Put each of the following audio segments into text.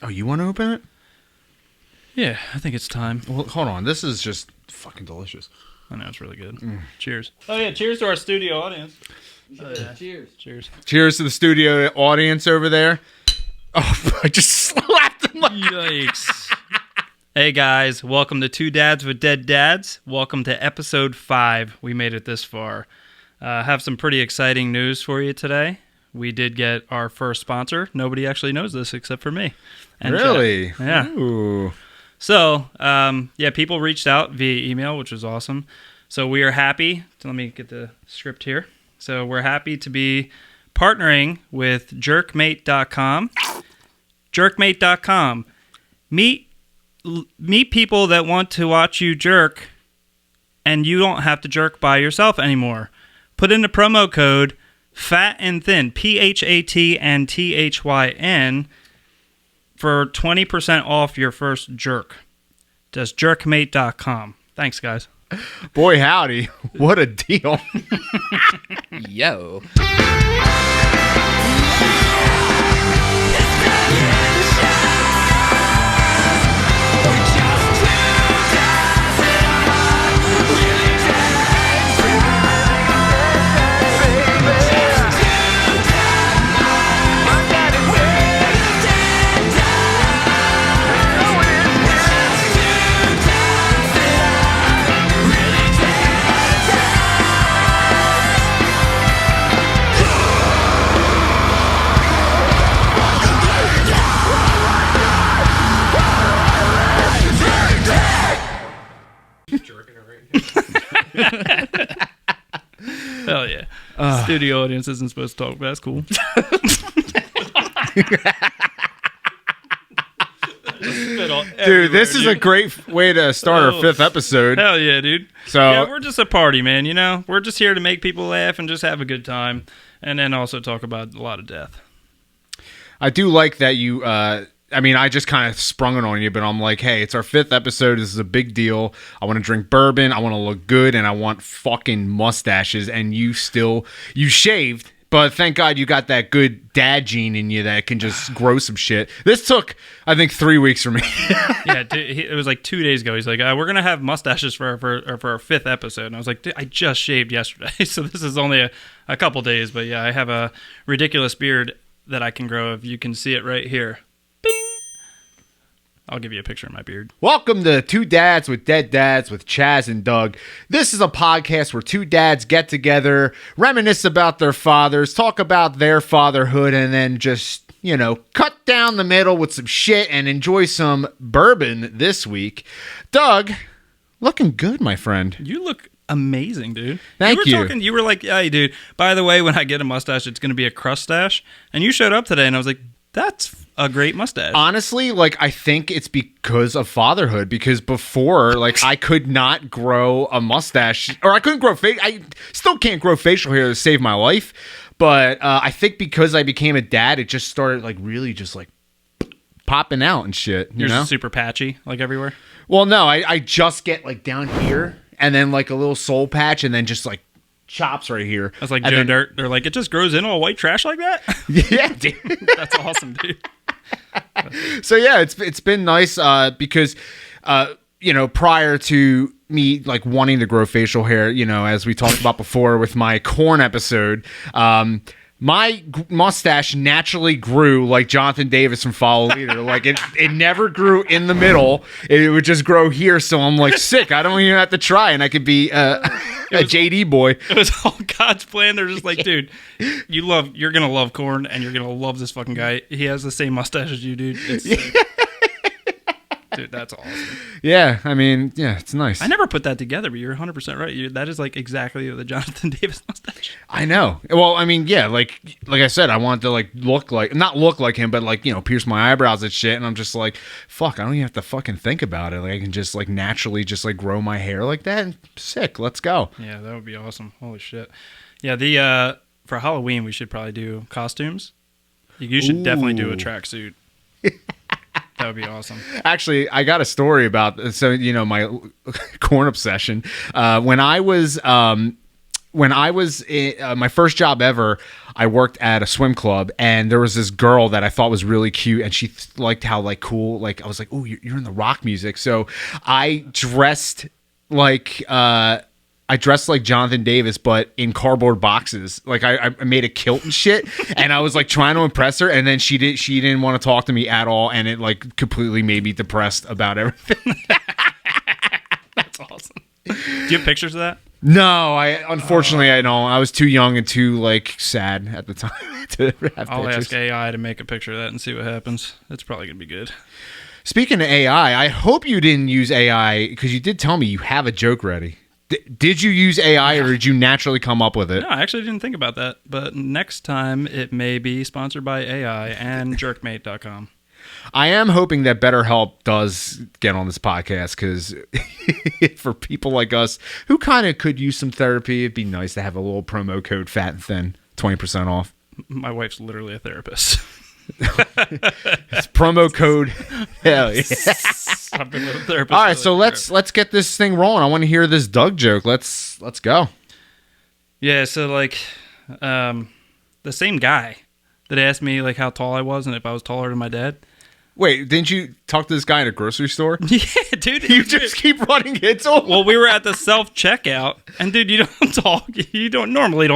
Oh, you want to open it? Yeah, I think it's time. Well, hold on. This is just fucking delicious. I know, it's really good. Cheers. Oh, yeah, cheers to our studio audience. Yeah. Cheers. Cheers. Cheers to the studio audience over there. Oh, I just slapped him. Yikes. Hey, guys. Welcome to Two Dads with Dead Dads. Welcome to episode 5. We made it this far. Have some pretty exciting news for you today. We did get our first sponsor. Nobody actually knows this except for me. And Really? Chad. Yeah. Ooh. So, people reached out via email, which was awesome. So we are happy. Let me get the script here. So we're happy to be partnering with jerkmate.com. Jerkmate.com. Meet people that want to watch you jerk, and you don't have to jerk by yourself anymore. Put in the promo code FAT and THIN, PHAT and THYN, for 20% off your first jerk. Just jerkmate.com. Thanks, guys. Boy, howdy. What a deal. Yo. Hell yeah. Studio audience isn't supposed to talk, but that's cool. Dude, this is a great way to start our 5th episode. Hell yeah, dude. So yeah, we're just a party, man, you know? We're just here to make people laugh and just have a good time, and then also talk about a lot of death. I do like that you, I just kind of sprung it on you, but I'm like, hey, it's our 5th episode. This is a big deal. I want to drink bourbon. I want to look good, and I want fucking mustaches. And you shaved, but thank God you got that good dad gene in you that can just grow some shit. This took, I think, 3 weeks for me. Yeah, it was like 2 days ago. He's like, we're going to have mustaches for our 5th episode. And I was like, I just shaved yesterday. So this is only a couple days. But yeah, I have a ridiculous beard that I can grow if you can see it right here. Bing! I'll give you a picture of my beard. Welcome to Two Dads with Dead Dads with Chaz and Doug. This is a podcast where two dads get together, reminisce about their fathers, talk about their fatherhood, and then just, cut down the middle with some shit and enjoy some bourbon this week. Doug, looking good, my friend. You look amazing, dude. Thank you. You were like, hey, dude, by the way, when I get a mustache, it's going to be a crustache. And you showed up today, and I was like, that's a great mustache. Honestly, I think it's because of fatherhood. Because before, I could not grow a mustache, or I couldn't grow face. I still can't grow facial hair to save my life. But I think because I became a dad, it just started really just popping out and shit. You're just super patchy, everywhere. Well, no, I just get down here, and then a little soul patch, and then just chops right here. That's like Joe Dirt. They're like, it just grows in all white trash like that? Yeah, dude. That's awesome, dude. So yeah, it's been nice because prior to me wanting to grow facial hair, as we talked about before with my corn episode, my mustache naturally grew like Jonathan Davis from Follow Leader. It never grew in the middle. It would just grow here. So I'm sick. I don't even have to try, and I could be a JD boy. It was all God's plan. They're just like, dude, you're gonna love corn, and you're gonna love this fucking guy. He has the same mustache as you, dude. Dude, that's awesome. Yeah, it's nice. I never put that together, but you're 100% right. That is exactly the Jonathan Davis mustache. I know. Well, yeah, like I said, I wanted to not look like him, but pierce my eyebrows and shit. And I'm just fuck, I don't even have to fucking think about it. I can just naturally just grow my hair like that. And sick. Let's go. Yeah, that would be awesome. Holy shit. Yeah, for Halloween we should probably do costumes. You should definitely do a tracksuit. That would be awesome. Actually, I got a story about my corn obsession. When I was when I was in my first job ever, I worked at a swim club, and there was this girl that I thought was really cute, and she liked how like cool, like I was like, oh, you're in the rock music. So I dressed like Jonathan Davis, but in cardboard boxes. Like I made a kilt and shit, and I was like trying to impress her, and then she didn't want to talk to me at all, and it like completely made me depressed about everything. That's awesome. Do you have pictures of that? No, unfortunately I don't. I was too young and too like sad at the time to have I'll pictures. ask AI to make a picture of that and see what happens. It's probably gonna be good. Speaking of AI, I hope you didn't use AI because you did tell me you have a joke ready. Did you use AI or did you naturally come up with it? No, I actually didn't think about that. But next time it may be sponsored by AI and jerkmate.com. I am hoping that BetterHelp does get on this podcast because for people like us who kind of could use some therapy, it'd be nice to have a little promo code Fat and Thin, 20% off. My wife's literally a therapist. It's promo code. Hell yeah. I've been with a therapist. All right, so let's get this thing rolling. I want to hear this Doug joke. Let's go. Yeah, so like the same guy that asked me like how tall I was and if I was taller than my dad. Wait, didn't you talk to this guy at a grocery store? Yeah, dude. You just keep running into him? Well, we were at the self-checkout, and dude, you normally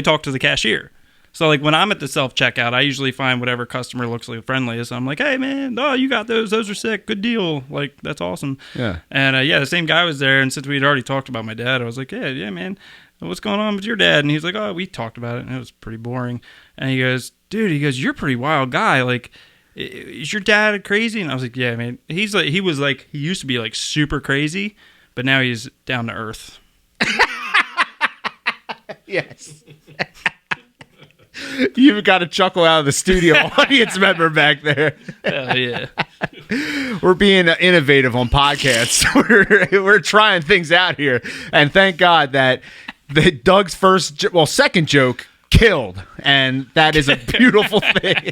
talk to the cashier. So like when I'm at the self-checkout, I usually find whatever customer looks like friendliest. I'm like, hey man, oh, you got those are sick, good deal, like that's awesome. Yeah. And the same guy was there, and since we'd already talked about my dad, I was like, yeah man, what's going on with your dad? And he's like, oh, we talked about it, and it was pretty boring. And he goes, dude, you're a pretty wild guy, like, is your dad crazy? And I was like, yeah, man. He used to be like super crazy, but now he's down to earth. Yes. You've got a chuckle out of the studio audience member back there. Hell yeah. We're being innovative on podcasts. We're trying things out here. And thank God that Doug's second joke killed. And that is a beautiful thing.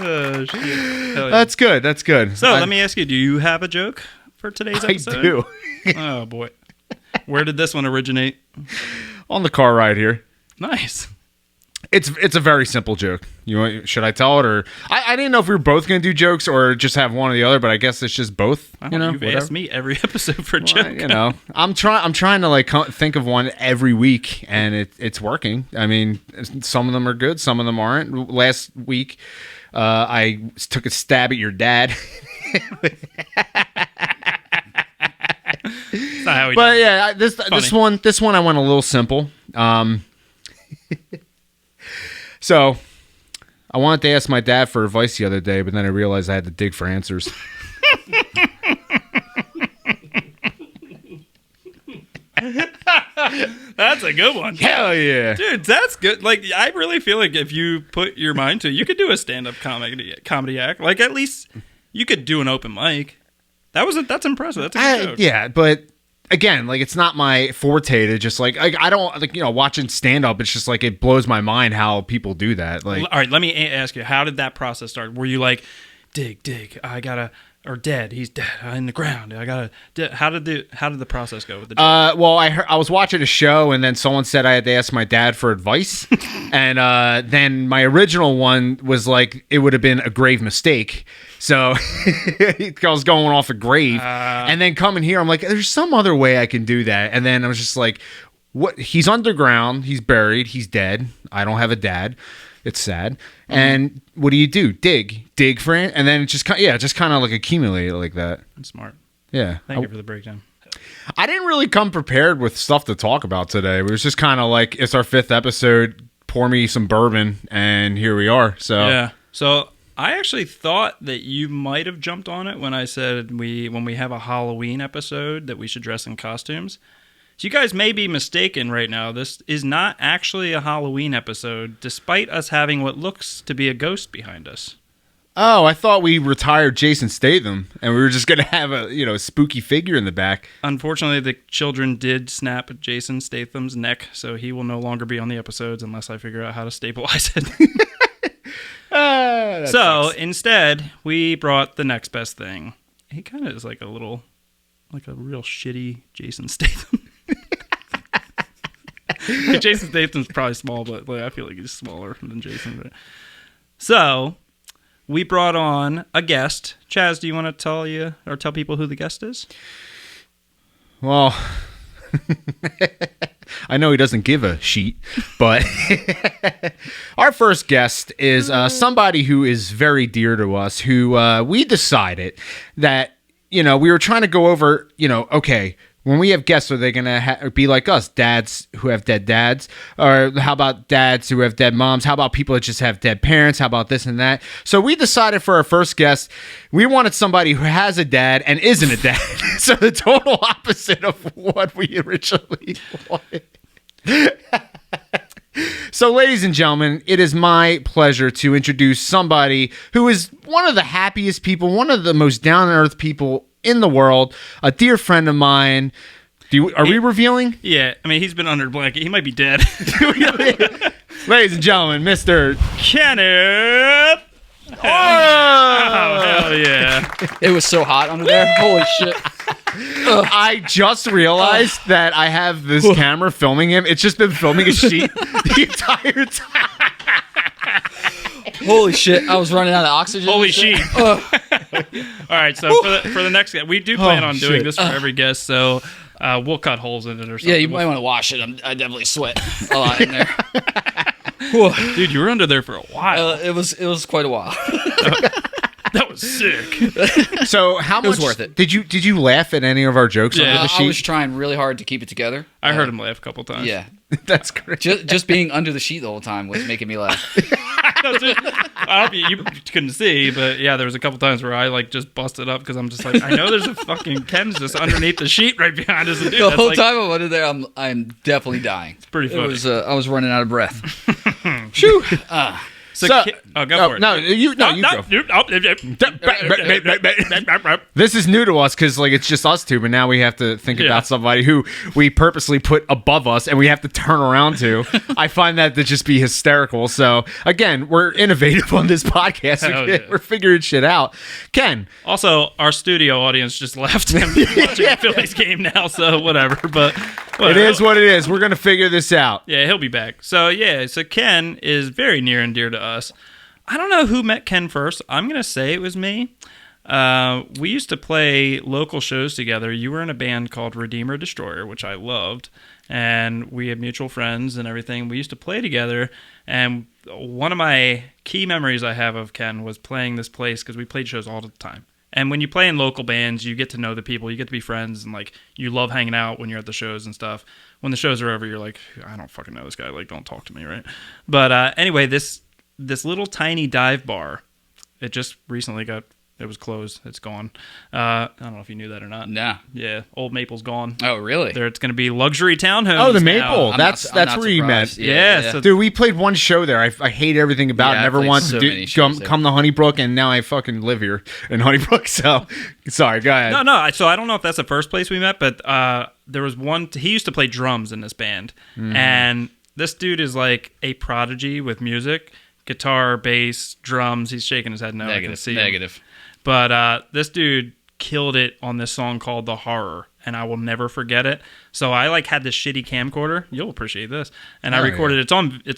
Oh, shit. Hell yeah. That's good. That's good. So let me ask you, do you have a joke for today's episode? I do. Oh, boy. Where did this one originate? On the car ride here. Nice. It's a very simple joke. Should I tell it, or I didn't know if we were both going to do jokes or just have one or the other, but I guess it's just both. You've asked me every episode for a joke. I'm trying to like think of one every week, and it's working. I mean, some of them are good, some of them aren't. Last week, I took a stab at your dad. That's not how we but do it. yeah, this one I went a little simple. So, I wanted to ask my dad for advice the other day, but then I realized I had to dig for answers. That's a good one. Hell yeah. Dude, that's good. Like, I really feel like if you put your mind to it, you could do a stand-up comedy act. Like, at least you could do an open mic. That's impressive. That's a good joke. Yeah, but again, like, it's not my forte to just like I don't like, watching stand up. It's just like it blows my mind how people do that. Like, all right, let me ask you, how did that process start? Were you like, dig, or dead? He's dead in the ground. How did the process go with the joke? Well, I was watching a show, and then someone said I had to ask my dad for advice, and then my original one was like it would have been a grave mistake. So I was going off a grave, and then coming here, I'm like, there's some other way I can do that. And then I was just like, what? He's underground. He's buried. He's dead. I don't have a dad. It's sad. Mm-hmm. And what do? Dig for it, and then it just kind of like accumulate like that. That's smart. Yeah. Thank you for the breakdown. I didn't really come prepared with stuff to talk about today. It was just kind of like, it's our 5th episode. Pour me some bourbon, and here we are. So yeah. So I actually thought that you might have jumped on it when I said when we have a Halloween episode that we should dress in costumes. So you guys may be mistaken right now. This is not actually a Halloween episode, despite us having what looks to be a ghost behind us. Oh, I thought we retired Jason Statham, and we were just going to have a spooky figure in the back. Unfortunately, the children did snap Jason Statham's neck, so he will no longer be on the episodes unless I figure out how to stabilize it. So sucks. Instead, we brought the next best thing. He kind of is like a real shitty Jason Statham. Jason Statham's probably small, but like, I feel like he's smaller than Jason. But. So we brought on a guest. Chaz, do you want to tell people who the guest is? Well, I know he doesn't give a sheet, but our first guest is somebody who is very dear to us, who we decided that, we were trying to go over, okay, when we have guests, are they going to be like us, dads who have dead dads? Or how about dads who have dead moms? How about people that just have dead parents? How about this and that? So we decided for our first guest, we wanted somebody who has a dad and isn't a dad. So the total opposite of what we originally wanted. So, ladies and gentlemen, it is my pleasure to introduce somebody who is one of the happiest people, one of the most down-to-earth people in the world, a dear friend of mine. Are we revealing? Yeah, I mean, he's been under the blanket. He might be dead. Ladies and gentlemen, Mr. Kenneth. Oh, hell yeah. It was so hot under there. Holy shit. I just realized that I have this camera filming him. It's just been filming a sheet the entire time. Holy shit. I was running out of oxygen. Holy shit. All right, so for the next guest, we do plan on doing this for every guest, so we'll cut holes in it or something. Yeah, you might want to wash it. I definitely sweat a lot in there. Dude, you were under there for a while. It was quite a while. That was sick. So how much was worth it. Did you laugh at any of our jokes under the sheet? I was trying really hard to keep it together. I heard him laugh a couple times. Yeah. That's great. Just being under the sheet the whole time was making me laugh. I hope you couldn't see, but yeah, there was a couple times where I like just busted up because I'm just like, I know there's a fucking Ken's just underneath the sheet right behind us. Dude, the whole time I'm under there, I'm definitely dying. It's pretty funny. I was running out of breath. Shoo. Go for it. No, you go. This is new to us because like it's just us two, but now we have to think about somebody who we purposely put above us and we have to turn around to. I find that to just be hysterical. So again, we're innovative on this podcast. We're figuring shit out. Ken. Also, our studio audience just left him watching the Phillies game now, so whatever. But it is what it is. We're gonna figure this out. Yeah, he'll be back. So Ken is very near and dear to us. I don't know who met Ken first. I'm going to say it was me. We used to play local shows together. You were in a band called Redeemer Destroyer, which I loved. And we had mutual friends and everything. We used to play together. And one of my key memories I have of Ken was playing this place because we played shows all the time. And when you play in local bands, you get to know the people. You get to be friends. And like you love hanging out when you're at the shows and stuff. When the shows are over, you're like, I don't fucking know this guy. Like, don't talk to me, right? But anyway, this little tiny dive bar, it just recently it was closed. It's gone. I don't know if you knew that or not. Nah. Yeah, Old Maple's gone. Oh, really? It's going to be luxury townhomes. Oh, the now. Maple. That's where you met. Yeah. So, dude, we played one show there. I hate everything about it. I Never played want so to many shows there. come to Honeybrook, and now I fucking live here in Honeybrook. So, sorry, go ahead. No. So I don't know if that's the first place we met, but there was one. He used to play drums in this band, and this dude is like a prodigy with music. Guitar, bass, drums. He's shaking his head no. I can see Negative. him. But this dude killed it on this song called The Horror, and I will never forget it. So I like had this shitty camcorder. You'll appreciate this. And I recorded it. It's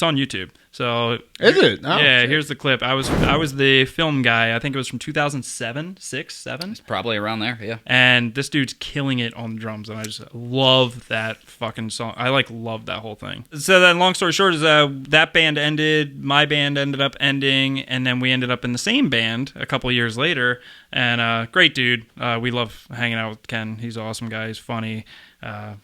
on YouTube. So is it? Oh, yeah, shit. Here's the clip. I was the film guy. I think it was from 2007, 6, 7. It's probably around there, yeah. And this dude's killing it on the drums, and I just love that fucking song. I love that whole thing. So then, long story short, is that band ended. My band ended up ending, and then we ended up in the same band a couple years later. And great dude. We love hanging out with Ken. He's an awesome guy. He's funny,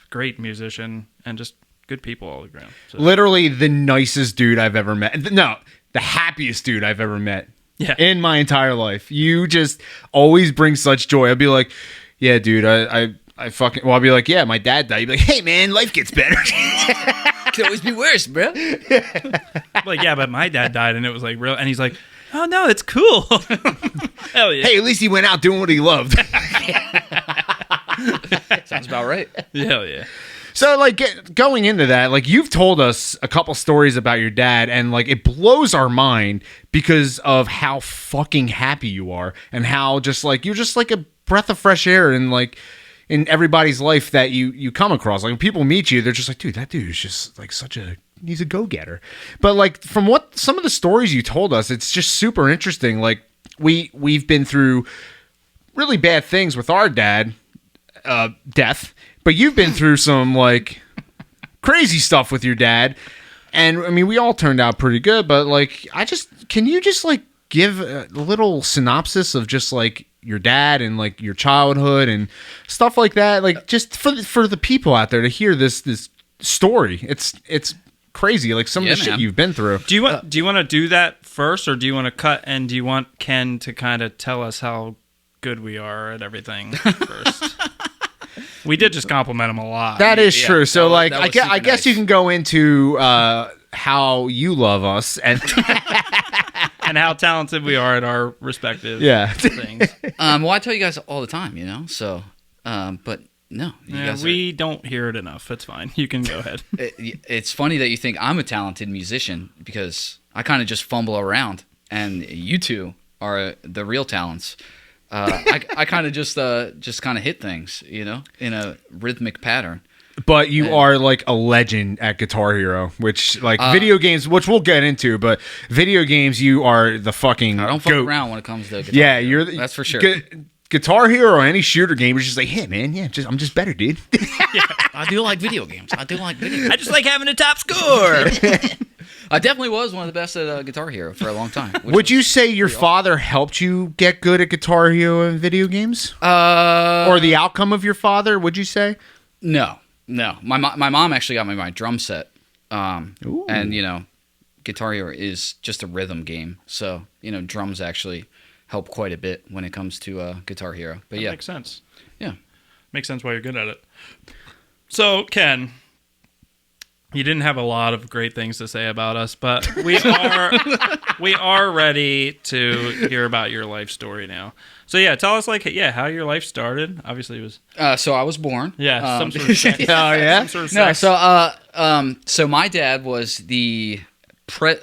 great musician, and just good people all around. So. Literally the nicest dude I've ever met. No, the happiest dude I've ever met. Yeah. In my entire life. You just always bring such joy. I'll be like, yeah, dude, I fucking... Well, I'll be like, yeah, my dad died. You'd be like, hey, man, life gets better. Could always be worse, bro. Like, yeah, but my dad died, and it was like real... And he's like, oh, no, it's cool. Hell yeah. Hey, at least he went out doing what he loved. Sounds about right. Hell yeah. So, like, going into that, like, you've told us a couple stories about your dad, and, like, it blows our mind because of how fucking happy you are and how just, like, you're just, like, a breath of fresh air and, like, in everybody's life that you come across. Like when people meet you, they're just like, dude, that dude is just like he's a go-getter. But like from what some of the stories you told us, it's just super interesting. Like we've been through really bad things with our dad, death, but you've been through some like crazy stuff with your dad. And I mean, we all turned out pretty good, but like, can you just like give a little synopsis of just like your dad and like your childhood and stuff like that? Like just for the people out there to hear this story. It's crazy. Like some of the shit you've been through. Do you want to do that first, or do you want to cut, and do you want Ken to kind of tell us how good we are at everything first? We did just compliment him a lot. That is true. So, like, that was I guess nice. you can go into how you love us and and how talented we are at our respective things. Well, I tell you guys all the time, you know. So, but no, you guys we don't hear it enough. It's fine. You can go ahead. It's funny that you think I'm a talented musician because I kind of just fumble around, and you two are the real talents. I kind of just kind of hit things, you know, in a rhythmic pattern. But you are like a legend at Guitar Hero, which like video games, which we'll get into, but video games, you are the fucking I don't fuck goat. around when it comes to guitar. Hero. That's for sure. Guitar Hero or any shooter game, you're just like, hey man, I'm just better, dude. I do like video games. I just like having a top score. I definitely was one of the best at Guitar Hero for a long time. Would you say your father helped you get good at Guitar Hero and video games? Or the outcome of your father, would you say? No. My mom actually got me my drum set. And, you know, Guitar Hero is just a rhythm game. So, you know, drums actually help quite a bit when it comes to Guitar Hero. But That makes sense. Yeah. Makes sense why you're good at it. So, Ken, you didn't have a lot of great things to say about us, but we are ready to hear about your life story now. So yeah, tell us how your life started. Obviously, it was So I was born. some sort of sex. Oh yeah. Some sort of No, sex. so my dad was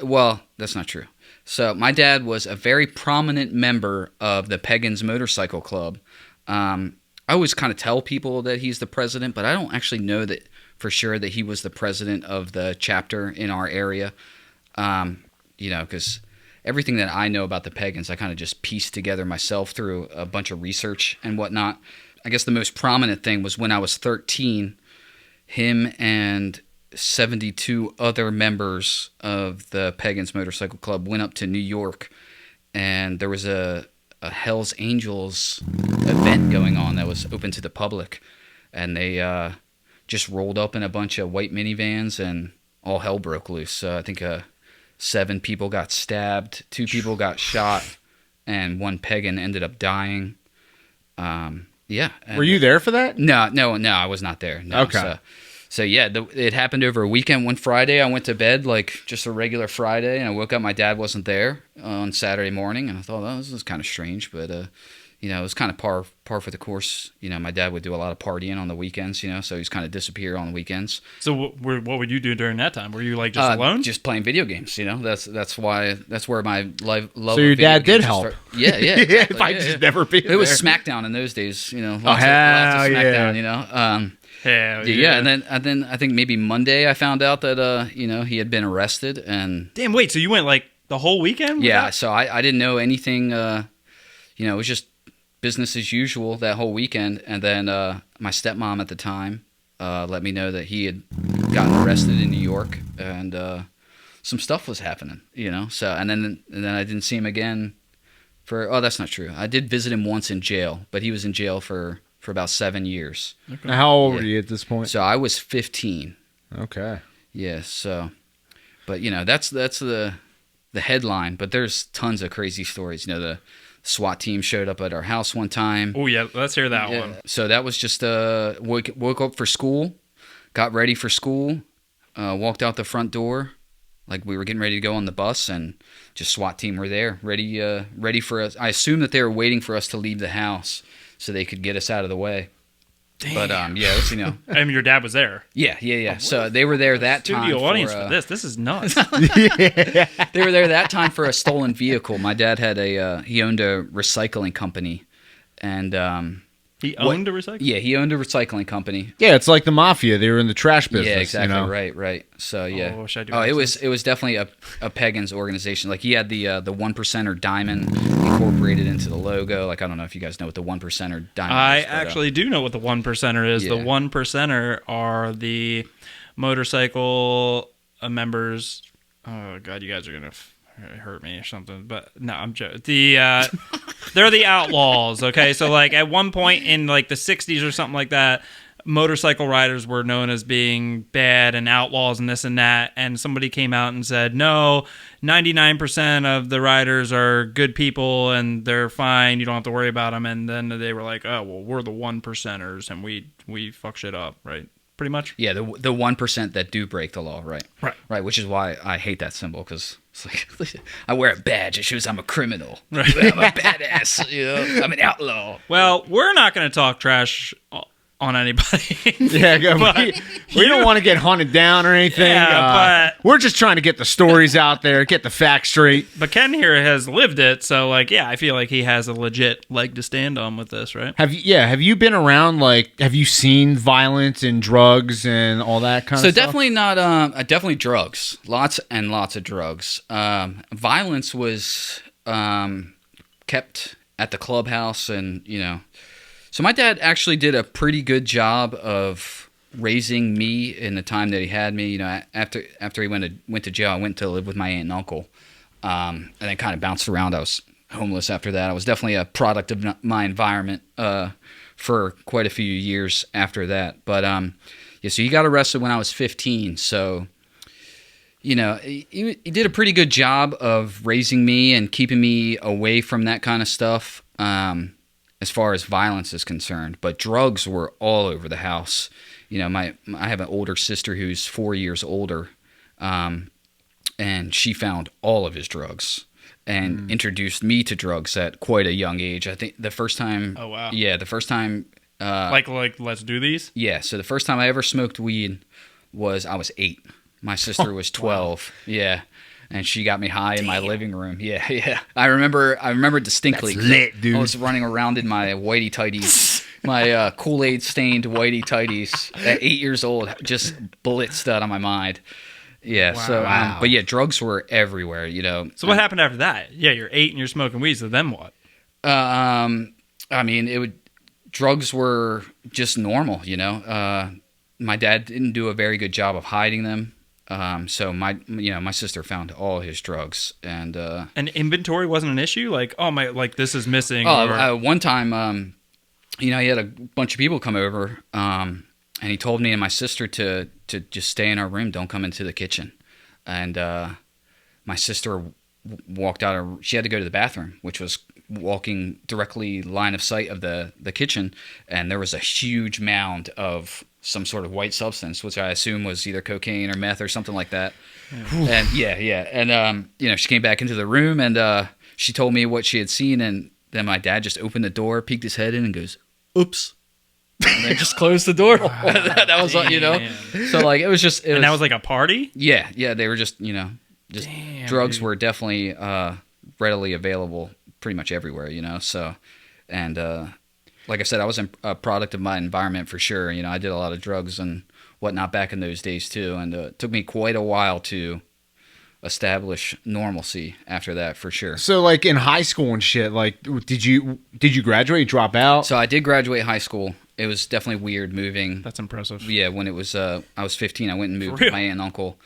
well, that's not true. So my dad was a very prominent member of the Pagans motorcycle club. I always kind of tell people that he's the president, but I don't actually know that for sure that he was the president of the chapter in our area. You know, because everything that I know about the Pagans, I kind of just pieced together myself through a bunch of research and whatnot. I guess the most prominent thing was when I was 13, him and 72 other members of the Pagans Motorcycle Club went up to New York, and there was a Hell's Angels event going on that was open to the public, and they just rolled up in a bunch of white minivans, and all hell broke loose. So I think 7 people got stabbed, 2 people got shot, and 1 pagan ended up dying. Yeah. Were you there for that? No, I was not there. No. Okay. So yeah, it happened over a weekend. One Friday, I went to bed like just a regular Friday, and I woke up. My dad wasn't there on Saturday morning, and I thought, oh, this is kind of strange, but you know, it was kind of par for the course. You know, my dad would do a lot of partying on the weekends, you know, so he's kind of disappear on the weekends. So what would you do during that time? Were you like just alone? Just playing video games, you know. That's where my love. So your dad did help. Yeah. Exactly. If I just never be there. It was SmackDown in those days, you know. Oh, hell lots of SmackDown, yeah. you know. Yeah, and then I think maybe Monday I found out that you know, he had been arrested, and damn, wait, so you went like the whole weekend? Yeah, so I didn't know anything. You know, it was just business as usual that whole weekend, and then my stepmom at the time let me know that he had gotten arrested in New York, and some stuff was happening, you know. So and then I didn't see him again for that's not true. I did visit him once in jail, but he was in jail for about 7 years. Okay. Now, how old were you at this point? So I was 15. Okay. Yeah. So, but you know, that's the headline. But there's tons of crazy stories. You know, the SWAT team showed up at our house one time. Oh yeah, let's hear that one. So that was just woke up for school, got ready for school, walked out the front door, like we were getting ready to go on the bus, and just SWAT team were there, ready for us. I assume that they were waiting for us to leave the house so they could get us out of the way. Damn. But yeah, it was, you know. I mean, your dad was there. Yeah. So they were there that time. Studio audience for this. This is nuts. They were there that time for a stolen vehicle. My dad had he owned a recycling company, and He owned a recycling? Yeah, he owned a recycling company. Yeah, it's like the mafia. They were in the trash business. Yeah, exactly. You know? Right. So yeah. I wish I do it accents. was definitely a Pagans organization. Like he had the 1% diamond incorporated into the logo. Like I don't know if you guys know what the 1% diamond I is. But, actually do know what the 1%er is. Yeah. The 1%er are the motorcycle members. Oh God, you guys are gonna hurt me or something. But no, I'm joking. They're the outlaws. Okay, so like at one point in like the '60s or something like that, motorcycle riders were known as being bad and outlaws and this and that. And somebody came out and said, no, 99% of the riders are good people and they're fine. You don't have to worry about them. And then they were like, oh well, we're the 1%ers and we fuck shit up, right? Pretty much. Yeah, the 1% that do break the law, right? Right. Which is why I hate that symbol because it's like I wear a badge. It shows I'm a criminal. Right. I'm a badass. You know, I'm an outlaw. Well, we're not going to talk trash on anybody. Yeah, we don't want to get hunted down or anything. Yeah, but we're just trying to get the stories out there, get the facts straight. But Ken here has lived it, so like, yeah, I feel like he has a legit leg to stand on with this, right? Have you been around? Like, have you seen violence and drugs and all that kind of stuff? So definitely not. Definitely drugs. Lots and lots of drugs. Violence was kept at the clubhouse, and you know. So my dad actually did a pretty good job of raising me in the time that he had me. You know, after he went to jail, I went to live with my aunt and uncle, and then kind of bounced around. I was homeless after that. I was definitely a product of my environment for quite a few years after that. But yeah, so he got arrested when I was 15. So you know, he did a pretty good job of raising me and keeping me away from that kind of stuff. As far as violence is concerned, but drugs were all over the house. You know, I have an older sister who's 4 years older, and she found all of his drugs and introduced me to drugs at quite a young age. I think the first time. Oh wow! Yeah, the first time. Like let's do these. Yeah, so the first time I ever smoked weed I was 8. My sister was 12. Wow. Yeah. And she got me high in my living room. Yeah. I remember distinctly. That's lit, dude. I was running around in my Whitey Tighties, my Kool-Aid stained Whitey Tighties at 8 years old, just blitzed out of my mind. Yeah. Wow. So, but yeah, drugs were everywhere. You know. So what happened after that? Yeah, you're 8 and you're smoking weed. So then what? I mean, drugs were just normal. You know. My dad didn't do a very good job of hiding them. So my sister found all his drugs, and inventory wasn't an issue. Like, oh my, like this is missing. One time, he had a bunch of people come over, and he told me and my sister to just stay in our room, don't come into the kitchen. And my sister walked out. She had to go to the bathroom, which was walking directly line of sight of the kitchen, and there was a huge mound of some sort of white substance, which I assume was either cocaine or meth or something like that. Yeah. And she came back into the room and she told me what she had seen, and then my dad just opened the door, peeked his head in, and goes, "Oops," and then just closed the door. That was you know. So like it was just. That was like a party. Yeah. They were just drugs were definitely readily available pretty much everywhere. You know. So and. Like I said, I was a product of my environment for sure. You know, I did a lot of drugs and whatnot back in those days too, and it took me quite a while to establish normalcy after that for sure. So, like in high school and shit, like did you graduate, drop out? So I did graduate high school. It was definitely weird moving. That's impressive. Yeah, when it was I was 15, I went and moved with my aunt and uncle.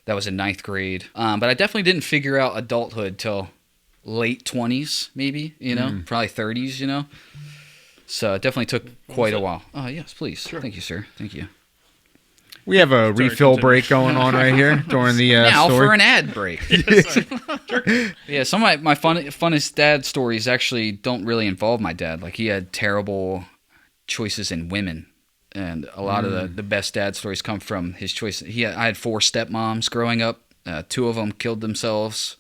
That was in 9th grade. But I definitely didn't figure out adulthood till late 20s, maybe. You know, probably 30s. You know. So it definitely took quite a while. Oh, yes, please. Sure. Thank you, sir. Thank you. We have a refill break going on right here during the now story. For an ad break. Yeah, some of my funnest dad stories actually don't really involve my dad. Like, he had terrible choices in women. And a lot of the best dad stories come from his choice. I had 4 stepmoms growing up. 2 of them killed themselves.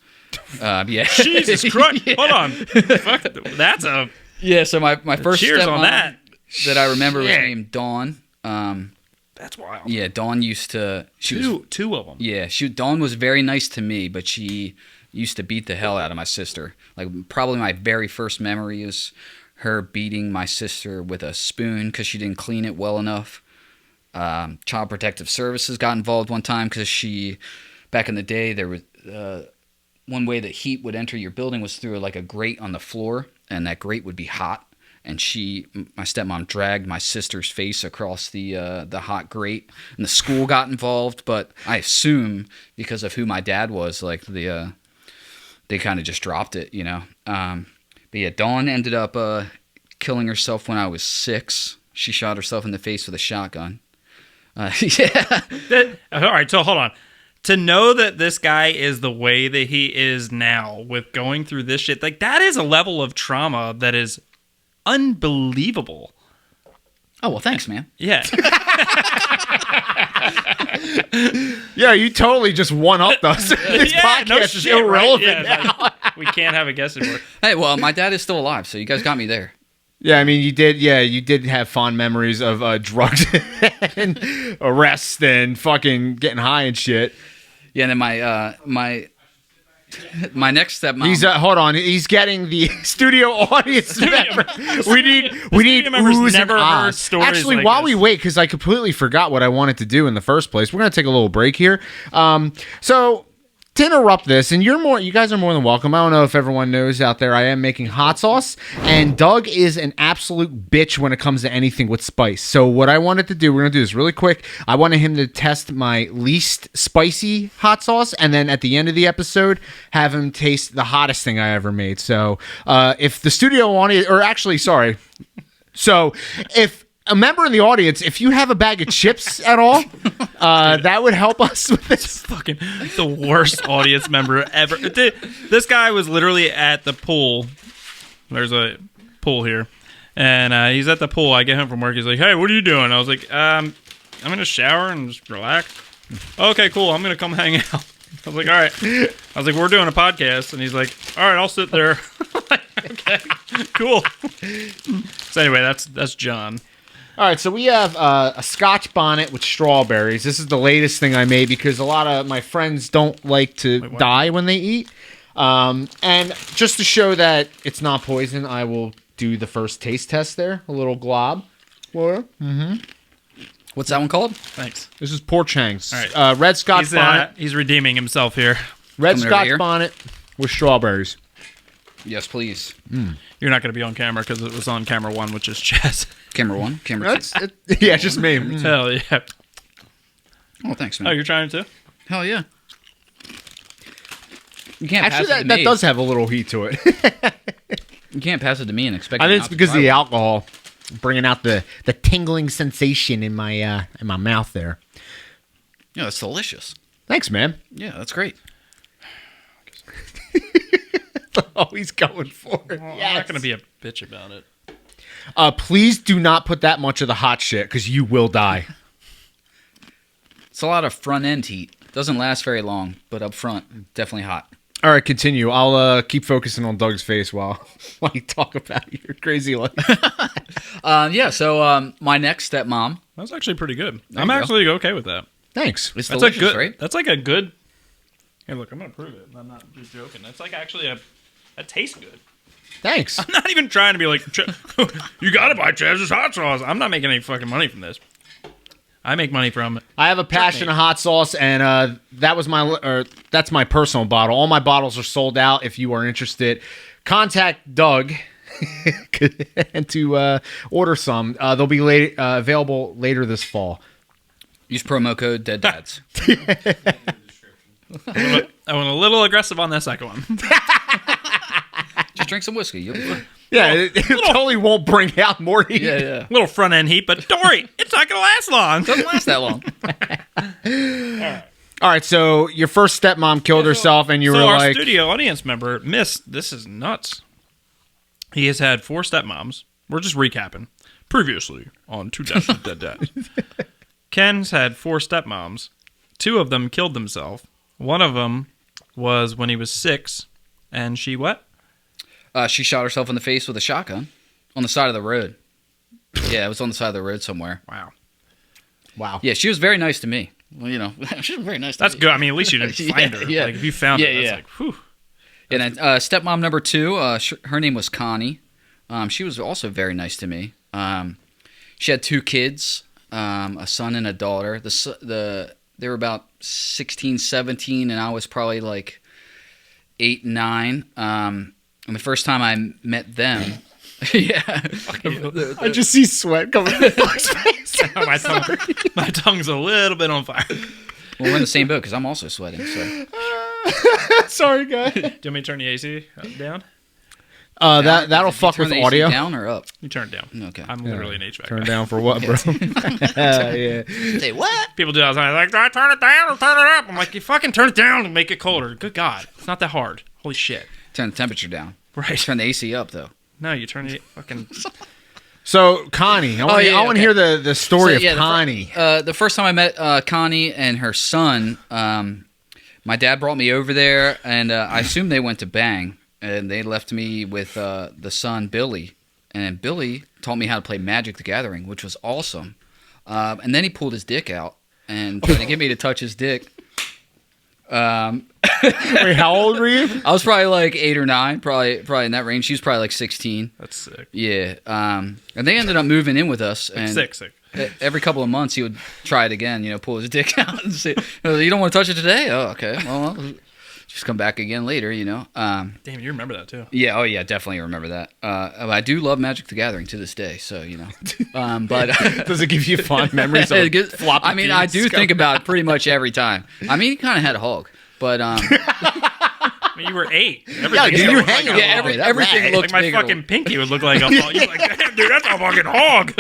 Yeah. Jesus Christ. Yeah. Hold on. Fuck, that's a... Yeah, so my first cheers stepmom on that I remember was named Dawn. That's wild. Yeah, Dawn used to... Two of them. Yeah, Dawn was very nice to me, but she used to beat the hell out of my sister. Like, probably my very first memory is her beating my sister with a spoon because she didn't clean it well enough. Child Protective Services got involved one time because back in the day, there was one way that heat would enter your building was through like a grate on the floor, and that grate would be hot. And my stepmom dragged my sister's face across the hot grate, and the school got involved. But I assume because of who my dad was, like they kind of just dropped it, you know. But yeah, Dawn ended up killing herself when I was 6. She shot herself in the face with a shotgun. Yeah. All right, so hold on. To know that this guy is the way that he is now with going through this shit, like that is a level of trauma that is unbelievable. Oh, well, thanks, man. Yeah. Yeah, you totally just one-upped us. This podcast is irrelevant right? Yeah, now. like, we can't have a guest anymore. Hey, well, my dad is still alive, so you guys got me there. Yeah, I mean, you did have fond memories of drugs and arrests and fucking getting high and shit. Yeah, and then my next stepmom. Hold on, he's getting the studio audience member. We need oohs and ahs. Actually, like while this. we wait, because I completely forgot what I wanted to do in the first place, we're gonna take a little break here. So to interrupt this, and you guys are more than welcome. I don't know if everyone knows out there, I am making hot sauce, and Doug is an absolute bitch when it comes to anything with spice. So what I wanted to do, we're gonna do this really quick. I wanted him to test my least spicy hot sauce, and then at the end of the episode, have him taste the hottest thing I ever made. So if the studio audience, or actually, sorry, so if a member in the audience, if you have a bag of chips at all, that would help us with this. Fucking the worst audience member ever. This guy was literally at the pool. There's a pool here. And he's at the pool. I get home from work. He's like, hey, what are you doing? I was like, I'm going to shower and just relax. Okay, cool. I'm going to come hang out. I was like, all right. I was like, we're doing a podcast. And he's like, all right, I'll sit there. Like, okay, cool. So anyway, that's John. All right, so we have a Scotch bonnet with strawberries. This is the latest thing I made because a lot of my friends don't like to die when they eat. And just to show that it's not poison, I will do the first taste test there. A little glob. Mm-hmm. What's that one called? Thanks. This is Porchang's. All right. Red Scotch bonnet. He's redeeming himself here. Red Coming Scotch bonnet with strawberries. Yes, please. You're not going to be on camera because it was on camera 1, which is Chess. Camera 1? Camera 2? Yeah, just me. Hell yeah. Oh, thanks, man. Oh, you're trying to? Hell yeah. You can't Actually, pass it to that me. does have a little heat to it. You can't pass it to me and expect I it think not it's to because of try the one. alcohol bringing out the tingling sensation in my mouth there. Yeah, that's delicious. Thanks, man. Yeah, that's great. Oh, he's going for it. Well, Yes. I'm not going to be a bitch about it. Please do not put that much of the hot shit because you will die. It's a lot of front end heat. Doesn't last very long, but up front, definitely hot. All right, continue. I'll keep focusing on Doug's face while you talk about your crazy life. So my next stepmom. That's actually pretty good. There I'm you go. actually okay with that. Thanks. It's That's delicious, a good. right? That's like a good. Hey, look, I'm gonna prove it. I'm not just joking. That's like actually that tastes good. Thanks. I'm not even trying to be like, you gotta buy Chaz's hot sauce. I'm not making any fucking money from this. I make money from it. I have a passion of hot sauce, and that's my personal bottle. All my bottles are sold out. If you are interested, contact Doug and to order some. They'll be available later this fall. Use promo code DeadDads. I went a little aggressive on that second one. Just drink some whiskey. You'll be fine. Yeah, it totally won't bring out more heat. Yeah. Little front end heat, but don't worry, it's not gonna last long. Doesn't last that long. All right, so your first stepmom killed herself, and you were our like... studio audience member, this is nuts. He has had 4 stepmoms. We're just recapping. Previously on Two Dashes Dead Dad. Ken's had 4 stepmoms. 2 of them killed themselves. One of them was when he was 6, and she what? She shot herself in the face with a shotgun on the side of the road. Yeah, it was on the side of the road somewhere. Wow. Yeah, she was very nice to me. Well, you know, she was very nice to That's me. good. I mean, at least you didn't find her. Yeah. Like, if you found her, that's Yeah. like, whew. And then stepmom number 2, her name was Connie. She was also very nice to me. She had 2 kids, a son and a daughter. They were about 16, 17, and I was probably like 8, 9. And the first time I met them, yeah, I just see sweat coming from his face. my tongue's a little bit on fire. well, we're in the same boat because I'm also sweating. So Sorry, guys. Do you want me to turn the AC down? That'll fuck turn with the AC audio. down or up? You turn it down. Okay. I'm literally an HVAC. Turn guy. down for what, bro? Yeah. Say what? People do that all the time. Like, I turn it down or turn it up. I'm like, you fucking turn it down and make it colder. Good God. It's not that hard. Holy shit. Turn the temperature down. Right. Turn the AC up though. No, you turn it fucking... So Connie, I want to hear the story of Connie. The first time I met Connie and her son, my dad brought me over there, and I assume they went to bang, and they left me with the son Billy, and Billy taught me how to play Magic the Gathering, which was awesome. And then he pulled his dick out and tried to get me to touch his dick. Wait, how old were you? I was probably like 8 or 9, probably in that range. She was probably like 16. That's sick. Yeah. And they ended up moving in with us. And Sick. every couple of months he would try it again, pull his dick out and say, you don't want to touch it today? Oh, okay. Well, just come back again later, Damn, you remember that too. Yeah, oh yeah, definitely remember that. I do love Magic the Gathering to this day, so, but... Does it give you fond memories of floppy I mean, I do think about it pretty much every time. I mean, he kind of had a hog, but... I mean, you were 8. Yeah, dude, you're hanging. Yeah, everything looked like my bigger. fucking pinky would look like a hog. You're like, damn, dude, that's a fucking hog.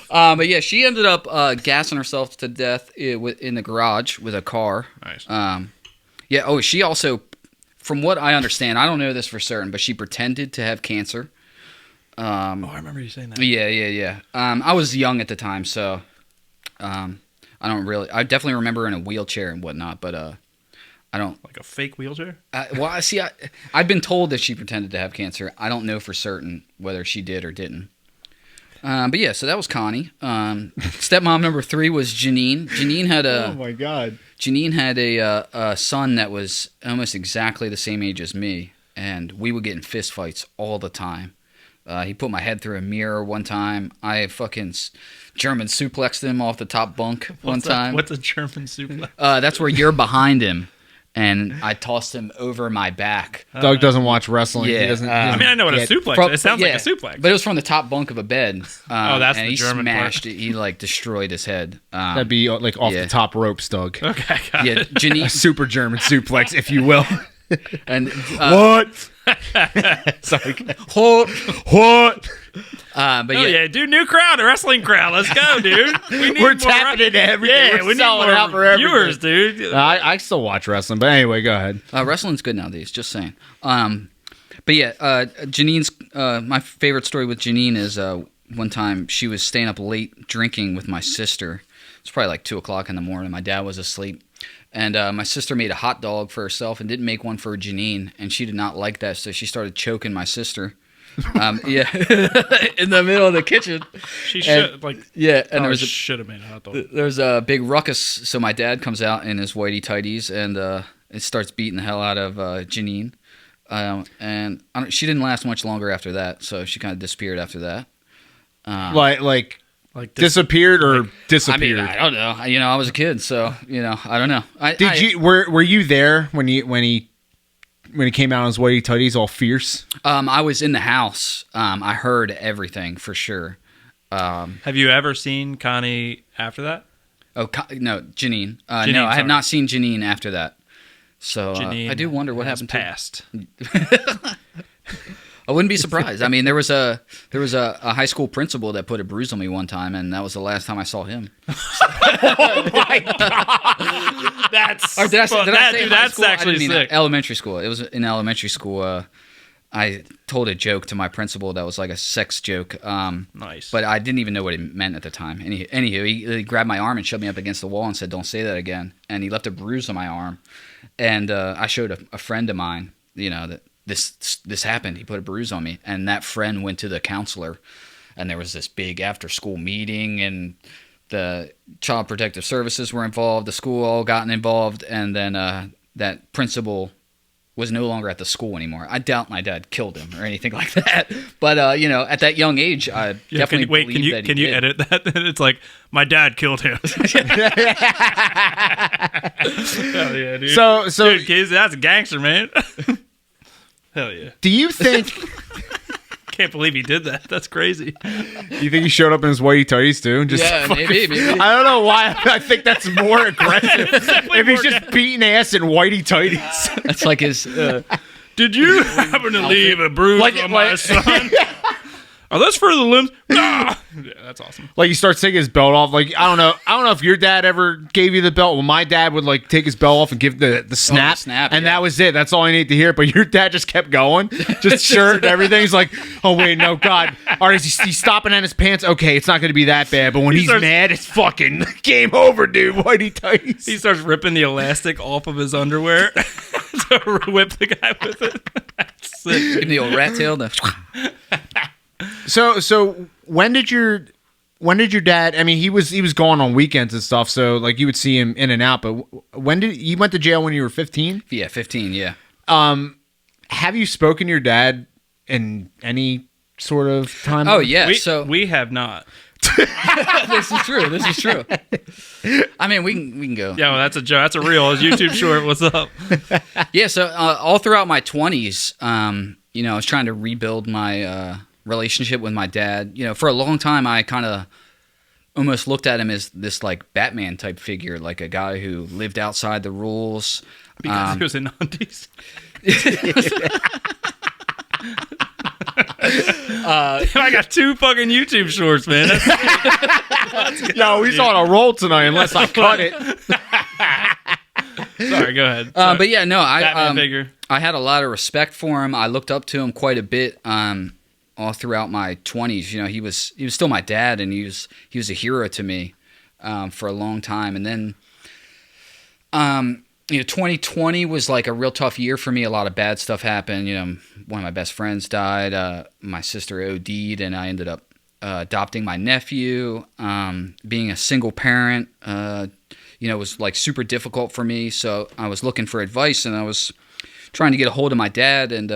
But yeah, she ended up gassing herself to death in the garage with a car. Nice. Yeah. Oh, she also, from what I understand, I don't know this for certain, but she pretended to have cancer. I remember you saying that. Yeah. I was young at the time, so I I definitely remember her in a wheelchair and whatnot, but I don't. Like a fake wheelchair? Well, see, I've been told that she pretended to have cancer. I don't know for certain whether she did or didn't. But yeah, so that was Connie. Stepmom number 3 was Janine. Janine had Oh my God. Janine had a son that was almost exactly the same age as me, and we would get in fist fights all the time. He put my head through a mirror one time. I fucking German suplexed him off the top bunk one time. What's a German suplex? That's where you're behind him, and I tossed him over my back. Doug doesn't watch wrestling. Yeah, He doesn't, I mean, I know what a suplex is. It sounds like a suplex. But it was from the top bunk of a bed. That's and the he German smashed part. it. He like destroyed his head. That'd be like off yeah. the top ropes, Doug. Okay, got Yeah, it. A Janine super German suplex, if you will. and What? Sorry. What? but Oh, yeah, dude, new crowd, a wrestling crowd. Let's go, dude. We need We're more tapping into everything. Yeah, We're we need selling more out for everything. viewers, dude. I still watch wrestling, but anyway, go ahead. wrestling's good nowadays. Just saying. But yeah, Janine's my favorite story with Janine is one time she was staying up late drinking with my sister. It's probably like 2:00 in the morning. My dad was asleep. And my sister made a hot dog for herself and didn't make one for Janine, and she did not like that, so she started choking my sister. Yeah, in the middle of the kitchen. She should, And should have made a hot dog. there's a big ruckus. So my dad comes out in his whitey tighties and it starts beating the hell out of Janine. And she didn't last much longer after that, so she kind of disappeared after that. Like disappeared or disappeared? I mean, I don't know. I was a kid, so I don't know. Were you there when he came out on his whitey tighties all fierce? I was in the house. I heard everything for sure. Have you ever seen Connie after that? Oh no, Janine. Janine, no, I have sorry. not seen Janine after that. So Janine I do wonder what has happened past. I wouldn't be surprised. I mean, there was a high school principal that put a bruise on me one time, and that was the last time I saw him. Oh my god, that's Or did I say high that's school? I actually didn't mean sick. elementary school. It was in elementary school. I told a joke to my principal that was like a sex joke. Nice, But I didn't even know what it meant at the time. Anywho, he grabbed my arm and shoved me up against the wall and said, "Don't say that again." And he left a bruise on my arm. And I showed a friend of mine, that this happened. He put a bruise on me. And that friend went to the counselor. And there was this big after-school meeting. And the Child Protective Services were involved. The school all gotten involved. And then that principal was no longer at the school anymore. I doubt my dad killed him or anything like that. But at that young age, I definitely believe that he can you did. edit that? It's like my dad killed him. Hell yeah, dude. So Dude, kids, that's a gangster, man. Hell yeah. do you think Can't believe he did that. That's crazy. you think he showed up in his Whitey Tighties too? And just Yeah, maybe. I don't know why. I think that's more aggressive. If he's more just beating ass in Whitey Tighties. That's like his. Did you happen to leave a bruise on my son? Are those for the limbs? No. Yeah, that's awesome. Like, he starts taking his belt off. Like, I don't know if your dad ever gave you the belt. Well, my dad would like take his belt off and give the snap, and that was it. That's all I need to hear. But your dad just kept going, just shirt and everything. He's like, oh wait, no, God. All right, he's stopping at his pants. Okay, it's not going to be that bad. But when he's mad, it's fucking game over, dude. Whitey Tighties. He starts ripping the elastic off of his underwear to whip the guy with it. That's sick. Give him the old rat tail. So when did your dad? I mean, he was gone on weekends and stuff. So like you would see him in and out. But when did you went to jail when you were 15? Yeah, 15. Yeah. Have you spoken to your dad in any sort of time? Oh yeah. We have not. This is true. I mean, we can go. Yeah, well, that's a joke. That's a real YouTube short. What's up? Yeah. So all throughout my 20s, I was trying to rebuild my relationship with my dad. For a long time, I kind of almost looked at him as this like Batman type figure, like a guy who lived outside the rules. Because he was in undies. I got 2 fucking YouTube shorts, man. Yo, he's on a roll tonight unless I cut it. Sorry, go ahead. But yeah, no, Batman figure. I had a lot of respect for him. I looked up to him quite a bit. All throughout my 20s, he was still my dad, and he was a hero to me for a long time. And then, 2020 was like a real tough year for me. A lot of bad stuff happened. One of my best friends died. My sister OD'd, and I ended up adopting my nephew. Being a single parent, was like super difficult for me. So I was looking for advice, and I was trying to get a hold of my dad, and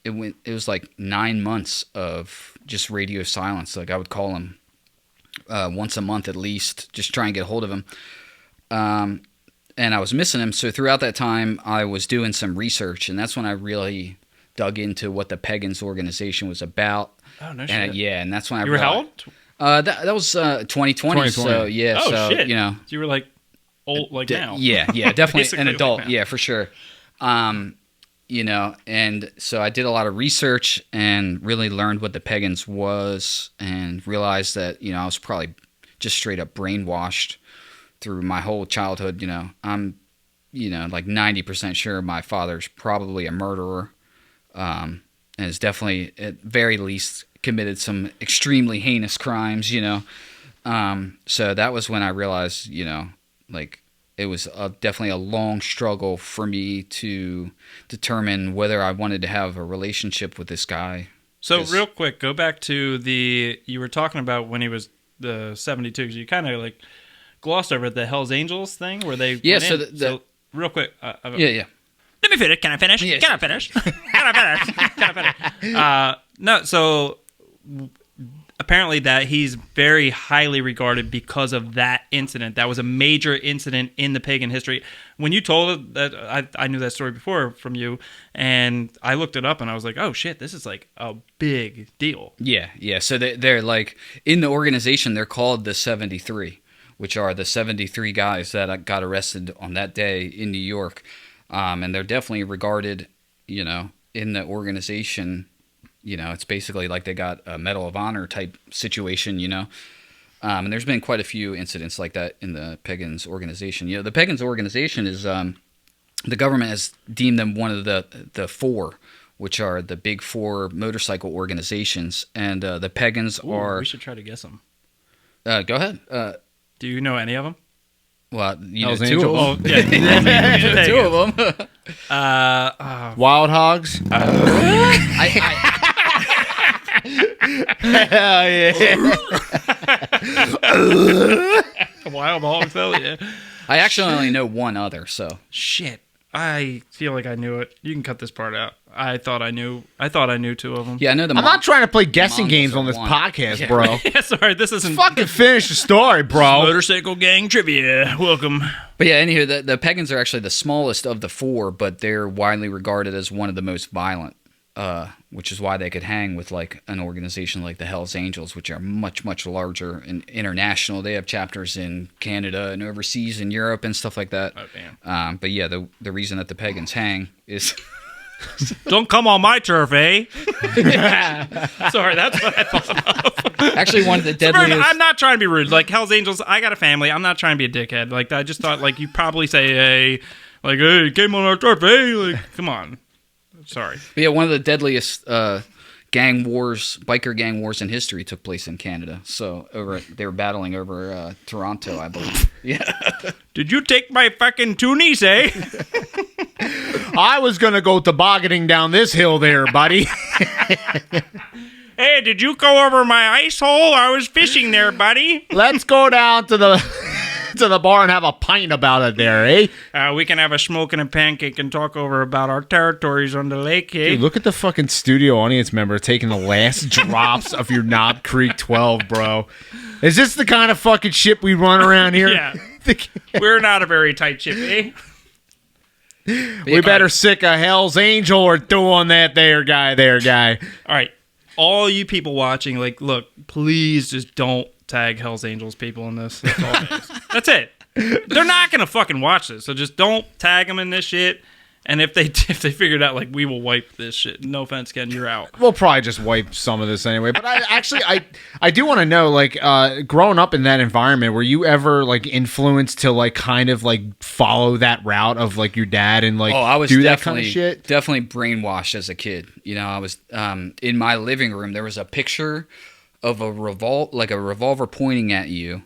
it was like 9 months of just radio silence. Like I would call him once a month at least, just try and get a hold of him. And I was missing him. So throughout that time, I was doing some research, and that's when I really dug into what the Pagans organization was about. Oh no shit! And that's when You were how old? That was 2020. So yeah. Oh so, shit! So you were like old, like now. Yeah, definitely an adult. Like yeah, for sure. And so I did a lot of research and really learned what the Pagans was, and realized that, I was probably just straight up brainwashed through my whole childhood. I'm, like 90% sure my father's probably a murderer, and has definitely, at very least, committed some extremely heinous crimes, So that was when I realized, it was definitely a long struggle for me to determine whether I wanted to have a relationship with this guy. So real quick, go back to you were talking about when he was the 72. You kind of like glossed over the Hells Angels thing where they went in. So real quick. Yeah. Let me finish. Can I finish? Yes. Can I finish? Can I finish? No, so apparently that he's very highly regarded because of that incident. That was a major incident in the pagan history. When you told that, I knew that story before from you, and I looked it up, and I was like, oh shit, this is like a big deal. Yeah. So they're like, in the organization, they're called the 73, which are the 73 guys that got arrested on that day in New York. And they're definitely regarded, in the organization. It's basically like they got a Medal of Honor type situation, and there's been quite a few incidents like that in the Pagans organization. The Pagans organization is, the government has deemed them one of the 4, which are the big 4 motorcycle organizations, and the Pagans are... We should try to guess them. Go ahead. Do you know any of them? Well, Hells 2 Angels? of them. Oh, yeah. 2 of them. Wild Hogs. Hell yeah. Wild Hogs, hell yeah. I actually only know one other, so... Shit. I feel like I knew it. You can cut this part out. I thought I knew 2 of them. Yeah, I know the. I'm not trying to play guessing Mongols games are on this one. podcast, bro. Yeah, sorry, this isn't Fucking finish the story, bro. motorcycle gang trivia. Welcome. But yeah, anywho, the Pagans are actually the smallest of the 4, but they're widely regarded as one of the most violent, which is why they could hang with like an organization like the Hells Angels, which are much, much larger and international. They have chapters in Canada and overseas in Europe and stuff like that. Oh, damn. But yeah, the reason that the Pagans hang is... Don't come on my turf, eh? Sorry, that's what I thought of. Actually, one of the deadliest... I'm not trying to be rude. Like, Hell's Angels, I got a family. I'm not trying to be a dickhead. Like, I just thought, like, you probably say, hey, like, hey, came on our turf, hey? Like, come on. Sorry. But yeah, one of the deadliest biker gang wars in history took place in Canada. So they were battling over Toronto, I believe. Yeah. Did you take my fucking toonies, eh? I was going to go tobogganing down this hill there, buddy. Hey, did you go over my ice hole? I was fishing there, buddy. Let's go down to the bar and have a pint about it there, eh? We can have a smoke and a pancake and talk over about our territories on the lake, eh? Dude, look at the fucking studio audience member taking the last drops of your Knob Creek 12, bro. Is this the kind of fucking shit we run around here? Yeah. We're not a very tight ship, eh? We better sick a Hell's Angel or doing that there guy. All right. All you people watching, like, look, please just don't tag Hell's Angels people in this. That's all it is. That's it. They're not going to fucking watch this, so just don't tag them in this shit. And if they figured out, like, we will wipe this shit. No offense, Ken, you're out. We'll probably just wipe some of this anyway. But I do want to know, like, growing up in that environment, were you ever, like, influenced to, like, kind of, like, follow that route of, like, your dad and, like, I was do that kind of shit? Definitely brainwashed as a kid. You know, I was in my living room. There was a picture of a revolver pointing at you,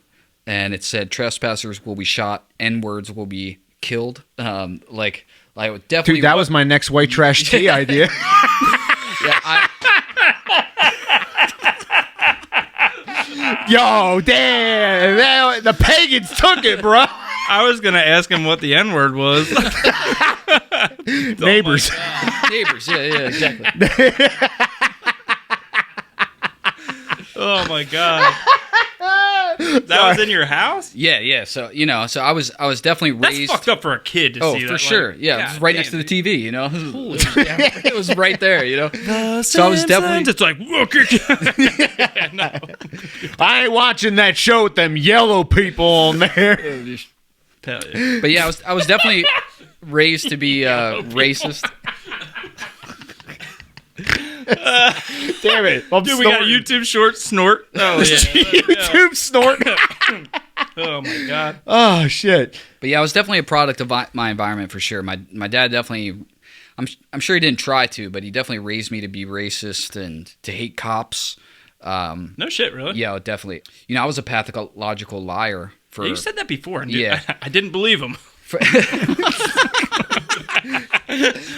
and it said, "Trespassers will be shot. N-words will be killed." I would definitely. Dude, that was my next white trash tea idea. Yeah, Yo, damn, the Pagans took it, bro. I was going to ask him what the N-word was. Neighbors. neighbors. Yeah, exactly. Oh my god. That was in your house? Yeah. So I was definitely raised. That's fucked up for a kid to see that. Oh, for sure. Like, yeah, it was right next to the TV. You know, it was right there. You know, The so I was definitely. It's like, look at no. I ain't watching that show with them yellow people on there. Hell yeah. But yeah, I was definitely raised to be racist. Damn it. Dude, we got YouTube short snort. Oh, yeah. YouTube snort. Oh, my God. Oh, shit. But yeah, I was definitely a product of my environment for sure. My dad definitely, I'm sure he didn't try to, but he definitely raised me to be racist and to hate cops. No shit, really? Yeah, definitely. You know, I was a pathological liar. Yeah, you said that before. And Yeah. I didn't believe him.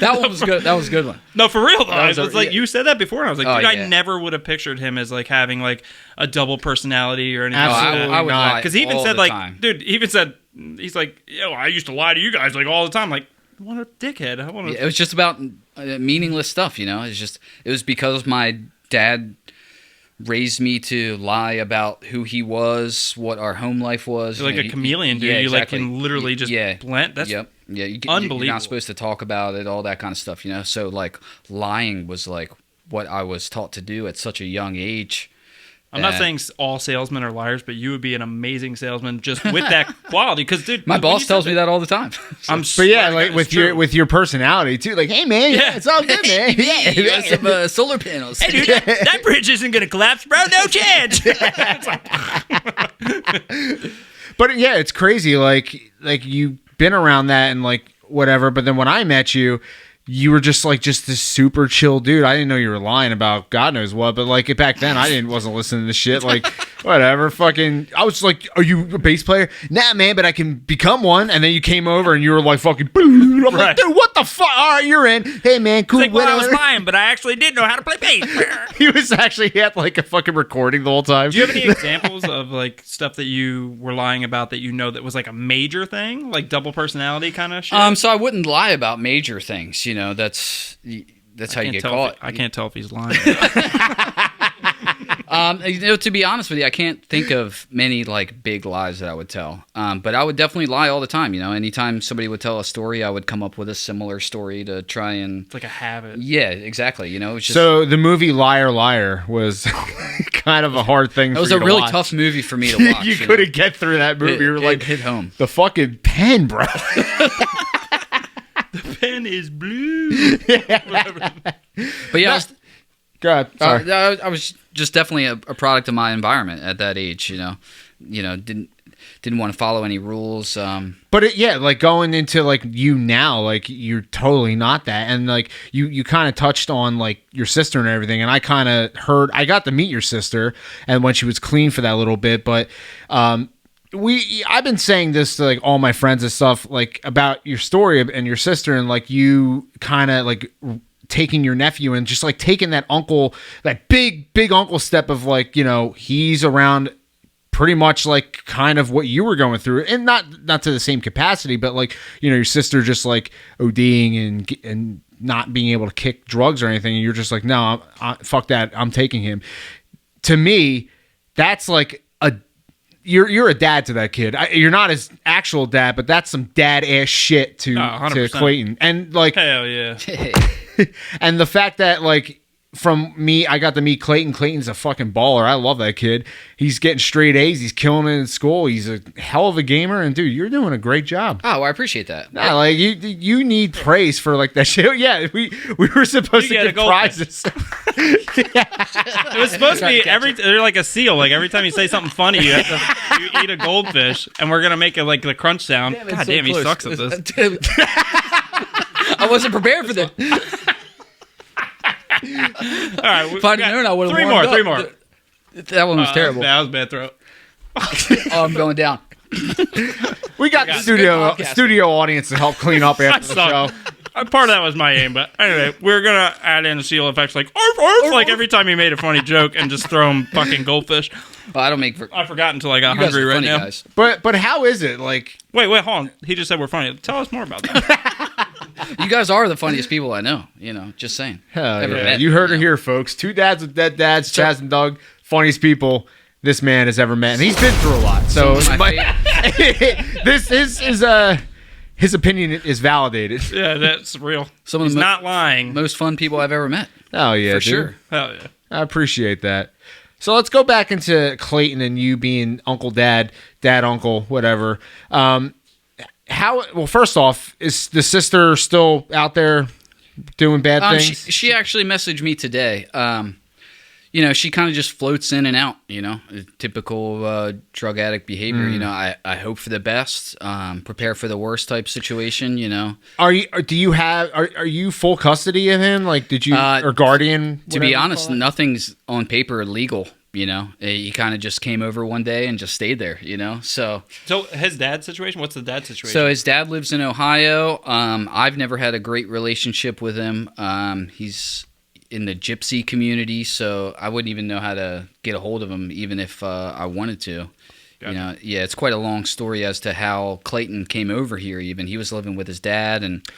That one was good. That was a good one. No, for real though. Yeah. You said that before, and I was like, Oh, dude, yeah. I never would have pictured him as like having like a double personality or anything. Absolutely I would not. lie Because he even all said the like, time. dude, he even said he's like, yo, I used to lie to you guys like all the time. Like, what a dickhead. I want to. It was just about meaningless stuff, you know. It was because my dad raised me to lie about who he was, what our home life was. You're like a chameleon, dude. Yeah, You like exactly. can literally just blend. That's Yep. Yeah, unbelievable. You're not supposed to talk about it, all that kind of stuff, you know. So like lying was like what I was taught to do at such a young age. I'm not saying all salesmen are liars, but you would be an amazing salesman just with that quality. Because, dude, My boss tells me that all the time. But yeah, like with your personality too. Like, hey man, yeah, it's all good, man. Yeah, you got some solar panels. Hey, dude, that bridge isn't going to collapse, bro. No chance. But yeah, it's crazy. Like you've been around that and like whatever. But then when I met you, you were just this super chill dude. I didn't know you were lying about God knows what. But like back then, wasn't listening to shit. Like Whatever, fucking. I was like, "Are you a bass player?" Nah, man, but I can become one. And then you came over and you were like, "Fucking." I'm like, Right. dude, what the fuck? All right, you're in. Hey, man, cool. It's like, well, I was whatever. lying, but I actually did know how to play bass. He had like a fucking recording the whole time. Do you have any examples of like stuff that you were lying about that you know that was like a major thing, like double personality kind of shit? So I wouldn't lie about major things. You know, that's how you get caught. I can't tell if he's lying. You know, to be honest with you, I can't think of many like big lies that I would tell. But I would definitely lie all the time. You know, anytime somebody would tell a story, I would come up with a similar story to try and. It's like a habit. Yeah, exactly. You know, it's just, So the movie Liar Liar was kind of a hard thing. it was a really tough movie for me to watch. You couldn't get through that movie. You were like, hit home. the fucking pen, bro. The pen is blue. But yeah, Go ahead. Sorry. I was just definitely a product of my environment at that age. You know, didn't want to follow any rules. But like going into like you now, like you're totally not that. And like you kind of touched on like your sister and everything. And I kind of I got to meet your sister and when she was clean for that little bit. But I've been saying this to like all my friends and stuff like about your story and your sister and like you kind of like taking your nephew and just like taking that big uncle step of like, you know, he's around pretty much like kind of what you were going through and not to the same capacity, but like, you know, your sister just like ODing and not being able to kick drugs or anything. And you're just like, no, fuck that. I'm taking him. To me, that's like you're a dad to that kid. You're not his actual dad, but that's some dad ass shit to 100%. Clayton. And like, Hell yeah. and the fact that like from me, I got to meet Clayton. Clayton's a fucking baller. I love that kid. He's getting straight A's. He's killing it in school. He's a hell of a gamer. And dude, you're doing a great job. Oh, I appreciate that. Nah, like you need praise for like that shit. Yeah, we were supposed You to get get a prizes. It was supposed to be they're like a seal. Like every time you say something funny, you eat a goldfish, and we're gonna make it like the crunch sound. God damn, he sucks at this. I wasn't prepared for that. All right, If I'd known, I would have three more. That one was terrible. That was bad throat. Oh, I'm going down. We got the Good studio podcasting. audience to help clean up after the show. Part of that was my aim, but anyway, we're gonna add in seal effects like arf, arf, like every time he made a funny joke and just throw him fucking goldfish. Oh, I don't make. I forgot until I got You guys hungry are right funny now. guys. But how is it like? Wait, hold on. He just said we're funny. Tell us more about that. You guys are the funniest people I know. You know, just saying. Hell Ever yeah. met, You heard you it know. here, folks. Two dads with dead dads, Chaz and Doug, funniest people this man has ever met, and he's been through a lot. So Some of my this is his opinion is validated. Yeah, that's real. Some of He's the not lying. most fun people I've ever met. Oh yeah, For dude. sure. Hell yeah. I appreciate that. So let's go back into Clayton and you being uncle, dad, uncle, whatever. Well, first off, is the sister still out there doing bad things? She actually messaged me today. You know, she kind of just floats in and out, you know, typical drug addict behavior. You know, I hope for the best, prepare for the worst type situation, you know. Are you full custody of him? Like, did you, or guardian? To be honest, nothing's on paper legal, you know. He kind of just came over one day and just stayed there, you know. So his dad's situation? What's the dad's situation? So his dad lives in Ohio. I've never had a great relationship with him. He's in the gypsy community, so I wouldn't even know how to get a hold of him, even if I wanted to. Gotcha. You know, yeah, it's quite a long story as to how Clayton came over here. Even he was living with his dad, and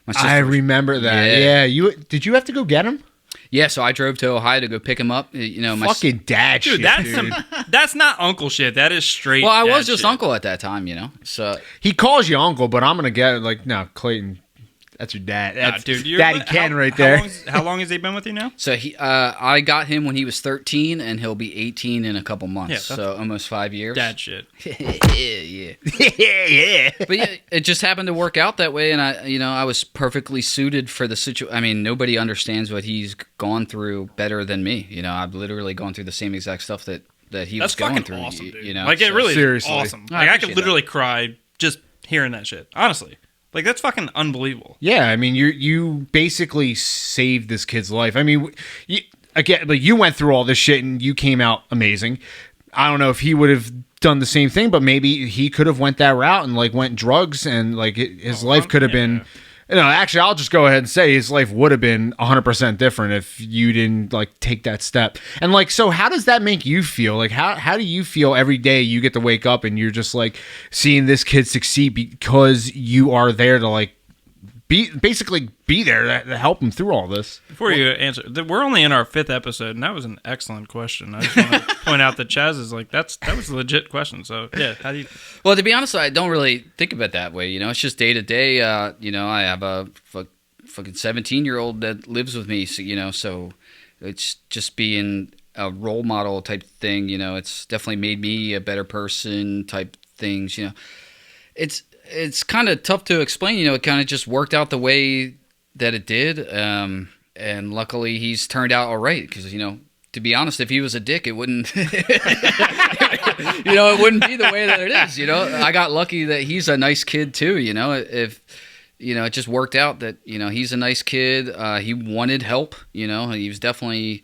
my sister. I remember that. Yeah, did you have to go get him? Yeah, so I drove to Ohio to go pick him up. You know, fucking dad dude, shit. That's not uncle shit. That is straight. Well, I was dad just shit. uncle at that time, you know. So He calls you uncle, but I'm gonna get it like, no, Clayton. That's your dad. That's dude, Daddy Ken right there. How long has he been with you now? So I got him when he was 13, and he'll be 18 in a couple months. Yeah, so almost 5 years. Dad shit. yeah. yeah. But yeah, it just happened to work out that way, and I was perfectly suited for the situation. I mean, nobody understands what he's gone through better than me. You know, I've literally gone through the same exact stuff that he That's was going fucking through. awesome, dude. You know, like it so- really seriously. is awesome. I Like I could appreciate literally cry just hearing that shit. Honestly, like that's fucking unbelievable. Yeah, I mean, you basically saved this kid's life. I mean, again, like you went through all this shit and you came out amazing. I don't know if he would have done the same thing, but maybe he could have went that route and like went drugs, and like his life could have been. You know, actually, I'll just go ahead and say his life would have been 100% different if you didn't like take that step. And like, so how does that make you feel? Like, how do you feel every day you get to wake up and you're just like seeing this kid succeed because you are there to like basically be there to help him through all this? Before you answer, we're only in our 5th episode, and that was an excellent question. I just want to point out that Chaz is like, that was a legit question. So yeah, how do you? Well, to be honest, I don't really think of it that way. You know, it's just day to day. You know, I have a fucking 17-year-old that lives with me. So it's just being a role model type thing. You know, it's definitely made me a better person type things. You know, it's kind of tough to explain. You know, it kind of just worked out the way that it did. And luckily he's turned out all right. Because, you know, to be honest, if he was a dick, it wouldn't, you know, it wouldn't be the way that it is. You know, I got lucky that he's a nice kid too. You know, if, you know, it just worked out that, you know, he's a nice kid. He wanted help, you know, he was definitely,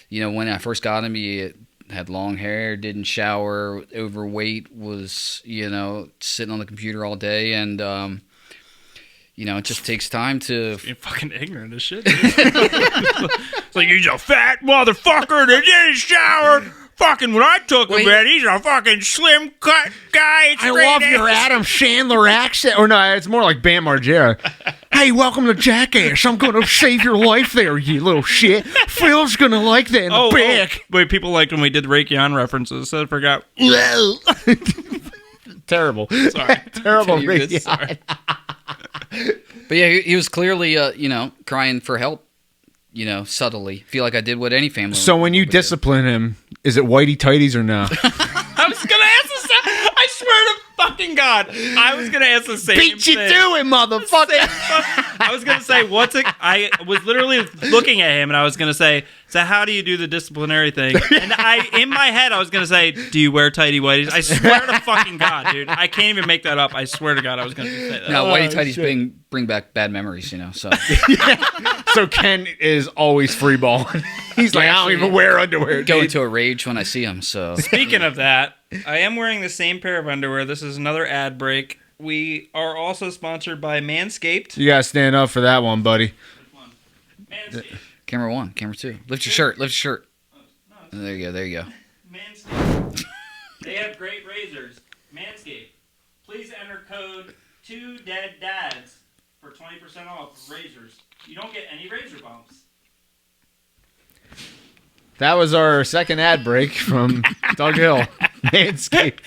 you know, when I first got him, he had long hair, didn't shower, overweight, was, you know, sitting on the computer all day, and you know, it just takes time to. You're fucking ignorant as shit. It's like, he's a fat motherfucker that didn't shower. Fucking when I took him in, he's a fucking slim cut guy. I love your Adam Chandler accent. Or no, it's more like Bam Margera. Hey, welcome to Jackass. I'm going to save your life there, you little shit. Phil's going to like that in the back. Wait, people liked when we did Raytheon references, so I forgot. Terrible. Sorry. Terrible Raytheon. Sorry. But yeah, he was clearly, you know, crying for help, you know, subtly. Feel like I did what any family. So when you discipline him, is it Whitey Tighties or no? I was going to ask the same. I swear to fucking God, I was going to ask the same Beat you thing. to it, motherfucker. I was going to say, I was literally looking at him, and I was going to say, so how do you do the disciplinary thing? And in my head, I was going to say, do you wear tighty whities? I swear to fucking God, dude. I can't even make that up. I swear to God, I was going to say that. Now, Whitey Tighties bring back bad memories, you know, so. So Ken is always free balling. He's like, I don't even wear underwear. Go into a rage when I see him, so. Speaking of that, I am wearing the same pair of underwear. This is another ad break. We are also sponsored by Manscaped. You gotta stand up for that one, buddy. Manscaped. Camera 1, camera 2. Lift your shirt, lift your shirt. There you go. Manscaped. They have great razors. Manscaped. Please enter code 2DEADDADS for 20% off razors. You don't get any razor bumps. That was our second ad break from Doug Hill. Manscaped.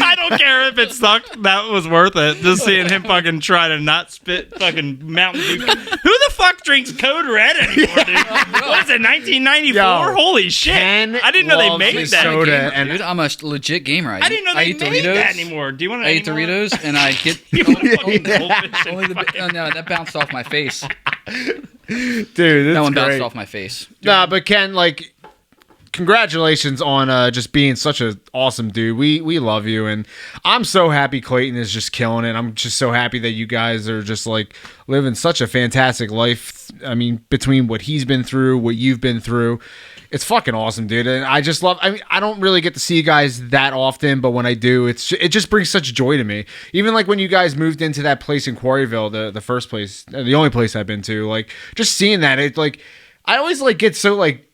I don't care if it sucked. That was worth it. Just seeing him fucking try to not spit fucking Mountain Dew. Who the fuck drinks Code Red anymore, dude? What is it, 1994? Yo, Holy shit. I didn't know they made that. Soda, and dude, I'm a legit gamer. I didn't know they made Doritos. that anymore. Do you want to I eat Doritos, and I get only no, that bounced off my face. Dude, that one great. bounced off my face. Nah, but Ken, like, congratulations on just being such an awesome dude. We love you, and I'm so happy Clayton is just killing it. I'm just so happy that you guys are just like living such a fantastic life. I mean, between what he's been through, what you've been through, it's fucking awesome, dude. And I just love. I mean, I don't really get to see you guys that often, but when I do, it just brings such joy to me. Even like when you guys moved into that place in Quarryville, the first place, the only place I've been to, like just seeing that, it like I always like get so like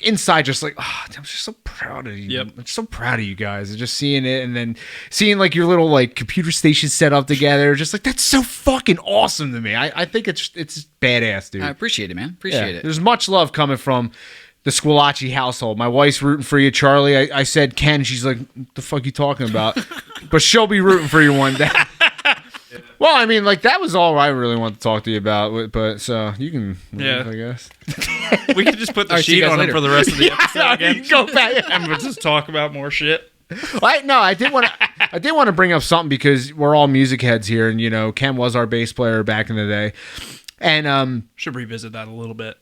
inside, just like, oh, I'm just so proud of you. Yep. I'm so proud of you guys. And just seeing it, and then seeing like your little like computer station set up together, just like that's so fucking awesome to me. I think it's badass, dude. I appreciate it, man. Appreciate it. There's much love coming from the Squillaci household. My wife's rooting for you, Charlie. I said Ken. She's like, what the fuck you talking about? But she'll be rooting for you one day. Well, I mean, like, that was all I really want to talk to you about, but so you can leave, I guess. We could just put the sheet on him for the rest of the episode again. Go back And we'll just talk about more shit. I did want to bring up something because we're all music heads here, and you know, Ken was our bass player back in the day, and should revisit that a little bit,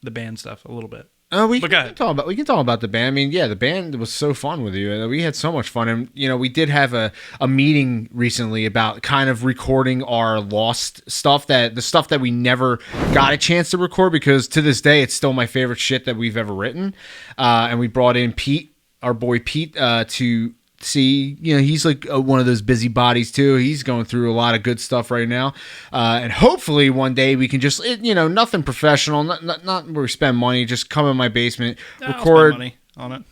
the band stuff a little bit. We can talk about the band. I mean, yeah, the band was so fun with you. We had so much fun, and you know, we did have a meeting recently about kind of recording our lost stuff, the stuff that we never got a chance to record, because to this day it's still my favorite shit that we've ever written. And we brought in Pete our boy Pete to see. He's like one of those busybodies too. He's going through a lot of good stuff right now, and hopefully one day we can just nothing professional, not where we spend money. Just come in my basement, I'll record spend money on it.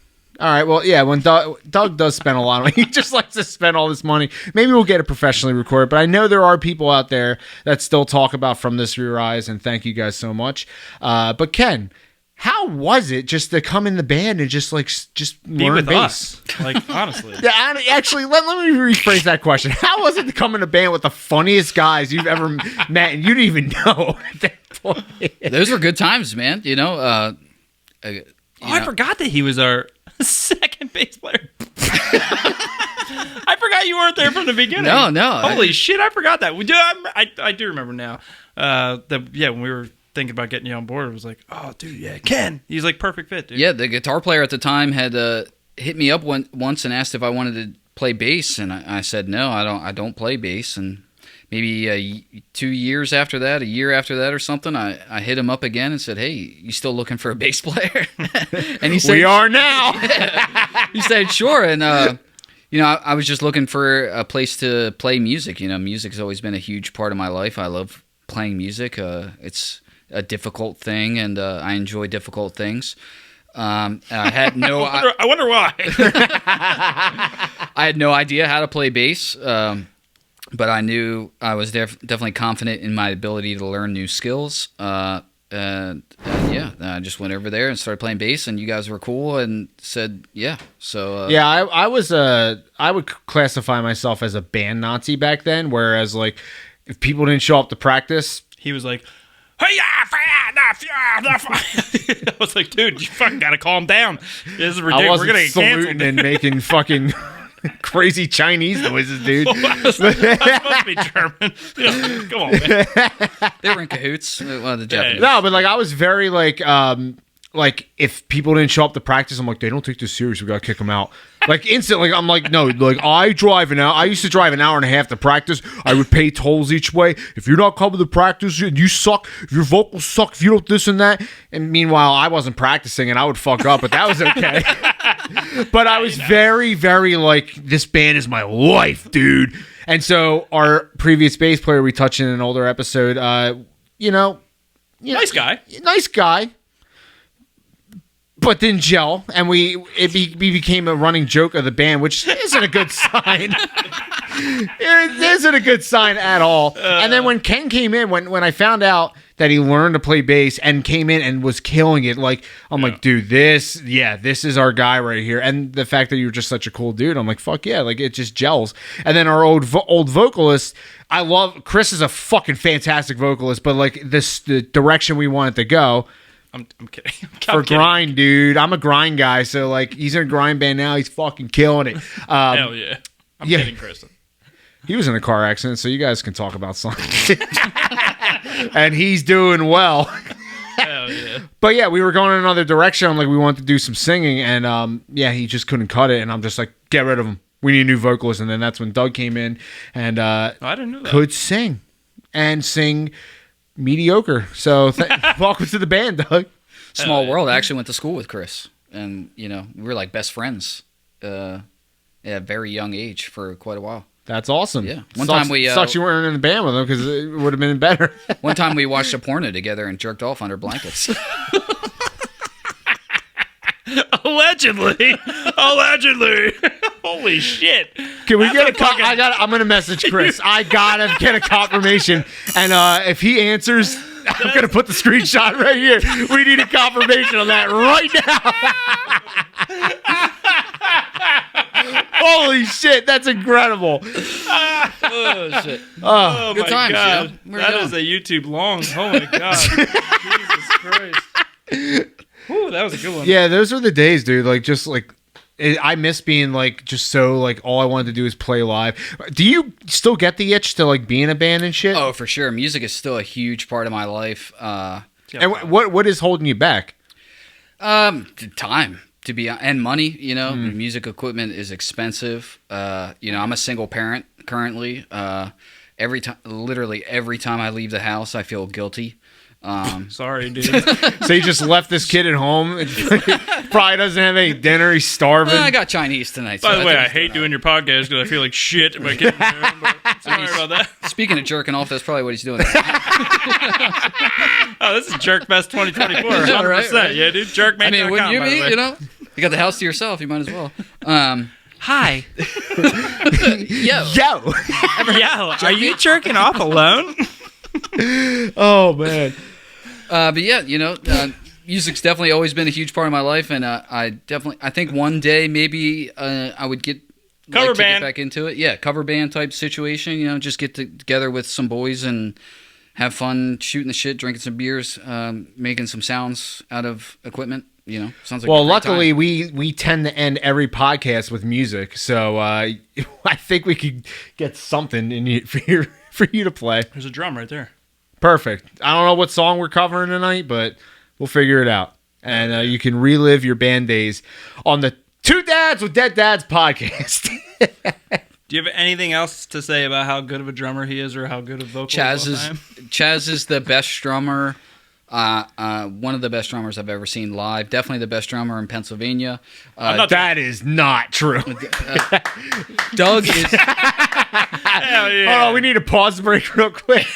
All right, well, yeah, when Doug does spend a lot of money, he just likes to spend all this money. Maybe we'll get it professionally recorded, but I know there are people out there that still talk about From This Rear Eyes, and thank you guys so much. But Ken, how was it just to come in the band and just Be learn with bass? us. Like, honestly. Yeah, actually, let me rephrase that question. How was it to come in a band with the funniest guys you've ever met, and you didn't even know at that point? Those were good times, man. I forgot that he was our second bass player. I forgot you weren't there from the beginning. No. Holy shit, I forgot that. I do remember now. When we were thinking about getting you on board, it was like, oh, dude, yeah, Ken. He's like perfect fit, dude. Yeah, the guitar player at the time had hit me up once and asked if I wanted to play bass, and I said no, I don't play bass. And maybe 2 years after that, a year after that or something, I hit him up again and said, hey, you still looking for a bass player? And he said, we are now. He said, sure. And, I was just looking for a place to play music. Music's always been a huge part of my life. I love playing music. It's a difficult thing, and I enjoy difficult things. I had no... I wonder why. I had no idea how to play bass. But I knew I was definitely confident in my ability to learn new skills. I just went over there and started playing bass, and you guys were cool and said, yeah. So I was I would classify myself as a band Nazi back then. Whereas like if people didn't show up to practice, he was like, hey, I was like, dude, you fucking gotta calm down. This is ridiculous. I wasn't We're gonna get saluting canceled. and making fucking crazy Chinese noises, dude. That's supposed to be German. Come on, man. they were in cahoots. One of the Japanese. No, but like I was very like if people didn't show up to practice, I'm like, they don't take this serious. We gotta kick them out. Like instantly, I'm like, no, like I used to drive an hour and a half to practice. I would pay tolls each way. If you're not coming to practice, you suck. If your vocals suck, if you don't this and that. And meanwhile, I wasn't practicing and I would fuck up, but that was okay. But I was very, very like, this band is my life, dude. And so our previous bass player we touched in an older episode, Nice guy. But didn't gel, and we became a running joke of the band, which isn't a good sign. It isn't a good sign at all. And then when Ken came in, when I found out that he learned to play bass and came in and was killing it, like I'm like, dude, this is our guy right here. And the fact that you're just such a cool dude, I'm like, fuck yeah, like it just gels. And then our old vocalist, I love Chris is a fucking fantastic vocalist, but like the direction we wanted to go. I'm kidding. For grind, dude. I'm a grind guy, so like he's in a grind band now. He's fucking killing it. Hell yeah. I'm kidding, Kristen. He was in a car accident, so you guys can talk about something. And he's doing well. Hell yeah. But yeah, we were going in another direction. I'm like, we wanted to do some singing, and he just couldn't cut it. And I'm just like, get rid of him. We need a new vocalist. And then that's when Doug came in and I didn't know that. could sing mediocre. So welcome to the band, Doug. Small world. I actually went to school with Chris, and we were like best friends at a very young age for quite a while. That's awesome. Yeah. Sucks you weren't in the band with him because it would have been better. One time we watched a porno together and jerked off under blankets. Allegedly. Holy shit. Can we get a I'm gonna message Chris. I gotta get a confirmation, and if he answers, I'm gonna put the screenshot right here. We need a confirmation on that right now. Holy shit, that's incredible. Oh shit. Oh good my times, God. We're That done. is a YouTube long. Oh my God. Jesus Christ. Ooh, that was a good one. Yeah, those are the days, dude. Like, just like, I miss being like, just so like, all I wanted to do is play live. Do you still get the itch to like be in a band and shit? Oh, for sure. Music is still a huge part of my life. And what is holding you back? Time and money. Music equipment is expensive. I'm a single parent currently. Literally every time I leave the house, I feel guilty. Sorry, dude. So you just left this kid at home. Probably doesn't have any dinner. He's starving. I got Chinese tonight. By so the way, think I he's hate doing doing your podcast because I feel like shit if I get in there. But sorry about that. all right. Speaking of jerking off, that's probably what he's doing. Oh, this is Jerkfest 2024. 100%. Right. Yeah, dude. Jerkman.com, I mean, wouldn't you by the be? way. You know, you got the house to yourself. You might as well. Hi. Yo. Yo. Yo, are you jerking off alone? Oh man. But yeah, you know, music's definitely always been a huge part of my life, and I think one day maybe I would get Cover to band. get back into it. Yeah, cover band type situation. You know, just get together with some boys and have fun shooting the shit, drinking some beers, making some sounds out of equipment. You know, sounds like Well, a great luckily time. we tend to end every podcast with music, so I think we could get something in you, for you to play. There's a drum right there. Perfect. I don't know what song we're covering tonight, but we'll figure it out, and you can relive your band days on the Two Dads with Dead Dads podcast. Do you have anything else to say about how good of a drummer he is, or how good of vocal? Chaz is the best drummer. One of the best drummers I've ever seen live. Definitely the best drummer in Pennsylvania. That is not true. Doug is Hell yeah. Oh, we need a pause break real quick.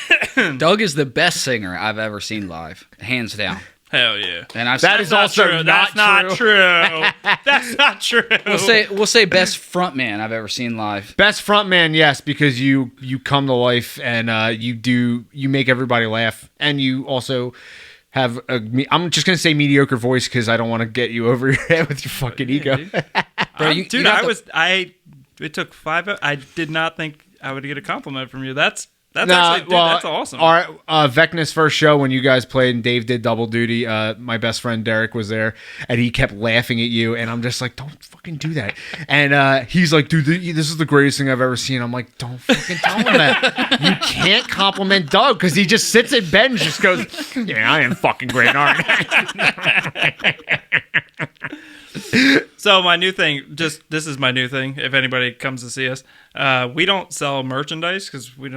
Doug is the best singer I've ever seen live, hands down. Hell yeah. And I've That seen- is also true. not That's true. not true. That's not true. we'll say best frontman I've ever seen live. Best frontman, yes, because you come to life and you make everybody laugh, and you also have I'm just gonna say mediocre voice because I don't want to get you over your head with your fucking ego. Bro, Dude, it took 5. I did not think I would get a compliment from you. That's awesome. Our Vecna's first show when you guys played and Dave did double duty, my best friend Derek was there and he kept laughing at you and I'm just like, don't fucking do that. And he's like, dude, this is the greatest thing I've ever seen. I'm like, don't fucking tell him that. You can't compliment Doug because he just sits in bed and just goes, yeah, I am fucking great, aren't I? So my new thing, this is my new thing. If anybody comes to see us, we don't sell merchandise because we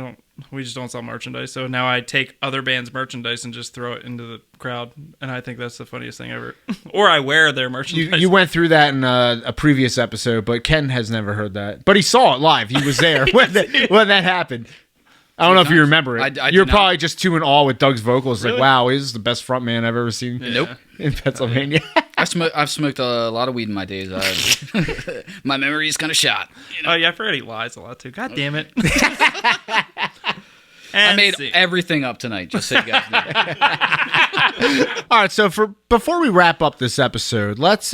just don't sell merchandise. So now I take other bands' merchandise and just throw it into the crowd, and I think that's the funniest thing ever. Or I wear their merchandise. You went through that in a previous episode, but Ken has never heard that. But he saw it live. He was there when that happened. I don't know if you remember it. I You're did not. probably just too in awe with Doug's vocals. Really? Like, wow, he's the best front man I've ever seen. Nope. In Pennsylvania. I've smoked a lot of weed in my days. My memory is kind of shot. Oh yeah, I forgot he lies a lot too. God damn it. I made everything up tonight, just so you guys know. All right, so before we wrap up this episode, let's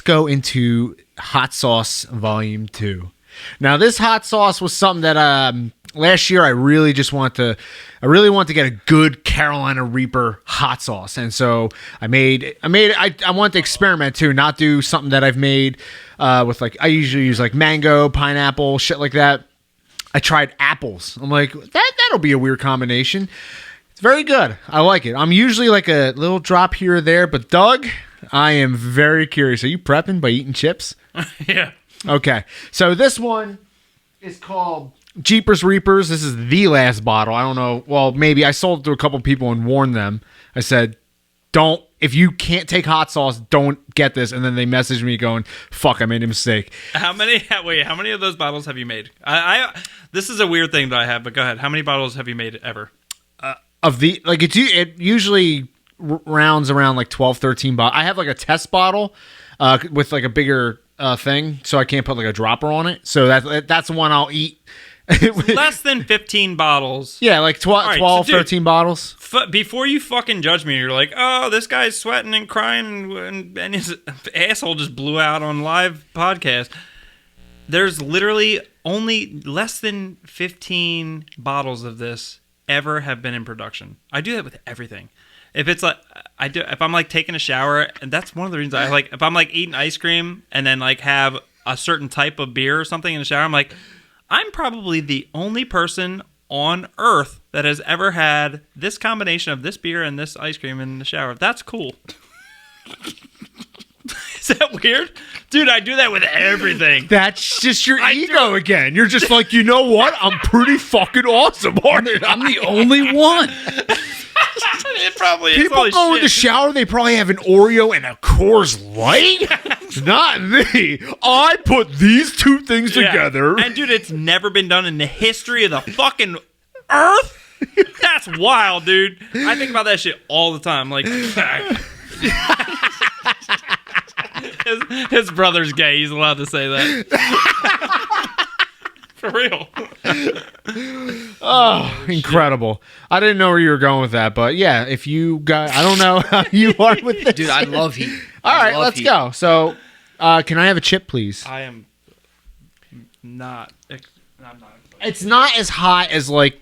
go into Hot Sauce Volume 2. Now, this hot sauce was something that last year I really want to get a good Carolina Reaper hot sauce, and so I wanted to experiment too, not do something that I've made with like I usually use like mango, pineapple, shit like that. I tried apples. I'm like that'll be a weird combination. It's very good. I like it. I'm usually like a little drop here or there, but Doug, I am very curious. Are you prepping by eating chips? Yeah. Okay, so this one is called Jeepers Reapers. This is the last bottle. I don't know. Well, maybe I sold it to a couple people and warned them. I said, if you can't take hot sauce, don't get this. And then they messaged me going, fuck, I made a mistake. How many of those bottles have you made? This is a weird thing that I have, but go ahead. How many bottles have you made ever? It usually rounds around like 12, 13 bottles. I have like a test bottle with like a bigger thing, so I can't put like a dropper on it. So that's the one I'll eat. Less than 15 bottles. Yeah, like 12, right, so dude, 13 bottles. Before you fucking judge me, you're like, oh, this guy's sweating and crying and his asshole just blew out on live podcast. There's literally only less than 15 bottles of this ever have been in production. I do that with everything. If it's like if I'm like taking a shower, and that's one of the reasons I like, if I'm like eating ice cream and then like have a certain type of beer or something in the shower, I'm like, I'm probably the only person on earth that has ever had this combination of this beer and this ice cream in the shower. That's cool. Is that weird? Dude, I do that with everything. That's just your ego again. You're just like, you know what? I'm pretty fucking awesome, aren't I? I'm the only one. It probably is. People Holy go in the shit. shower, they probably have an Oreo and a Coors Light. Not me. I put these two things Yeah. together. And dude, it's never been done in the history of the fucking earth. That's wild, dude. I think about that shit all the time. Like, his brother's gay. He's allowed to say that. For real. Oh, incredible. I didn't know where you were going with that, but yeah, if you got, I don't know how you are with this. Dude, I love heat. All I right, love let's heat. go. So, can I have a chip, please? I am not. I'm not. It's not as hot as like,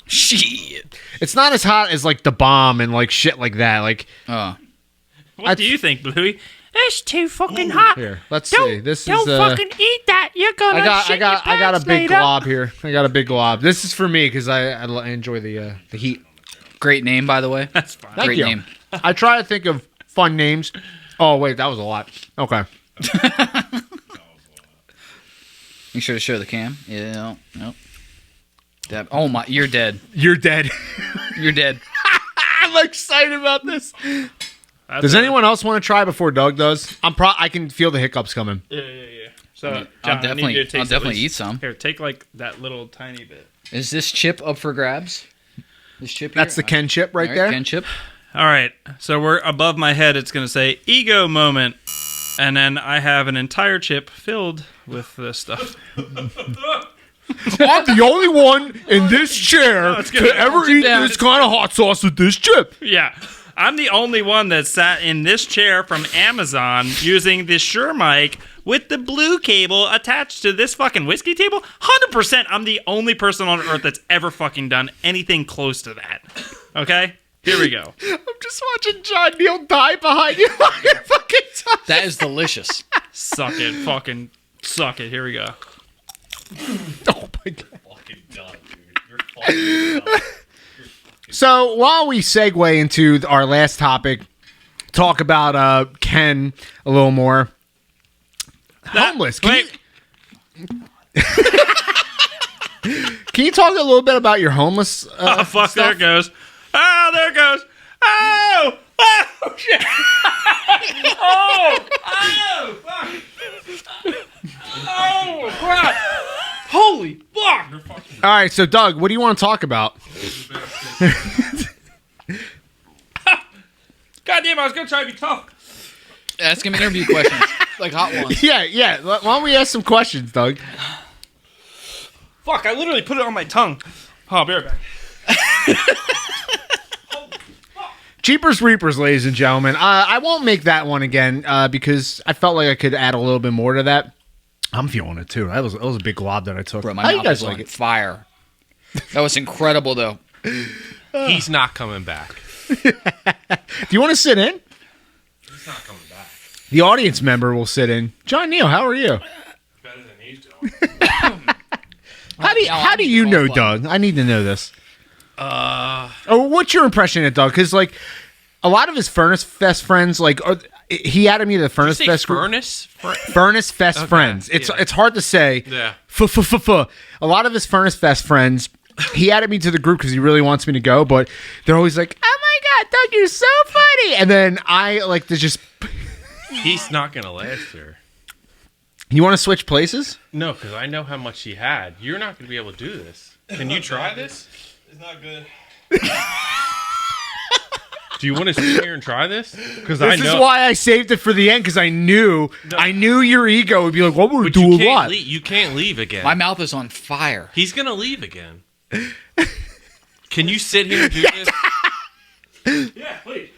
Shit. it's not as hot as like the bomb and like shit like that. Like, What do you think, Bluey? It's too fucking hot. here, let's see. This Don't is fucking eat that. You're gonna I got a big later. glob here. I got a big glob. This is for me because I enjoy the heat. Great name, by the way. That's fine. Thank Great you. name. I try to think of fun names. Oh wait, that was a lot. Okay. Make sure to show the cam. Yeah, nope. Oh my, you're dead. You're dead. You're dead. I'm excited about this. Does anyone else want to try before Doug does? I can feel the hiccups coming. Yeah. So, John, I'll I need you to definitely, taste I'll at definitely least- eat some. Here, take like that little tiny bit. Is this chip up for grabs? This chip. That's the here? Ken chip right All there. Ken chip. All right. So we're above my head. It's going to say ego moment. And then I have an entire chip filled with this stuff. I'm the only one in this chair it's good. to ever eat down. this kind of hot sauce with this chip. Yeah. I'm the only one that sat in this chair from Amazon using this Shure mic with the blue cable attached to this fucking whiskey table. 100% I'm the only person on earth that's ever fucking done anything close to that. Okay? Here we go. I'm just watching John Neal die behind you while you're fucking talking. That is delicious. Suck it. Fucking suck it. Here we go. Oh my god. So while we segue into our last topic, talk about Ken a little more. Homeless. Can you talk a little bit about your homeless Oh, fuck. stuff? There it goes. Oh, there it goes. Oh! Oh, shit. Oh! Fuck. Oh, crap. Holy fuck. All right, so Doug, what do you want to talk about? Goddamn, I was going to try to be tough. Ask him interview questions, like hot ones. Yeah. Why don't we ask some questions, Doug? Fuck, I literally put it on my tongue. Oh, I'll be right back. Jeepers Reapers, ladies and gentlemen. I won't make that one again because I felt like I could add a little bit more to that. I'm feeling it too. That was a big glob that I took. Bro, my How mouth you guys is like on it? fire. That was incredible, though. He's not coming back. Do you want to sit in? He's not coming back. The audience member will sit in. John Neal, how are you? Better than he's doing. How do you know Doug? I need to know this. Oh, what's your impression of Doug? Because like a lot of his Furnace Fest friends, like he added me to the Furnace Did you say Fest group. furnace? Furnace Fest friends. It's hard to say. Yeah. A lot of his Furnace Fest friends. He added me to the group because he really wants me to go, but they're always like, "Oh my god, Doug, you're so funny!" And then I like to just. He's not going to last here. You want to switch places? No, because I know how much he had. You're not going to be able to do this. Can you try this? It's not good. Do you want to sit here and try this? Because I This know. is why I saved it for the end because I knew your ego would be like, "What would we But do you a can't lot?" leave. You can't leave again. My mouth is on fire. He's going to leave again. Can you sit here and do this? Yeah, please.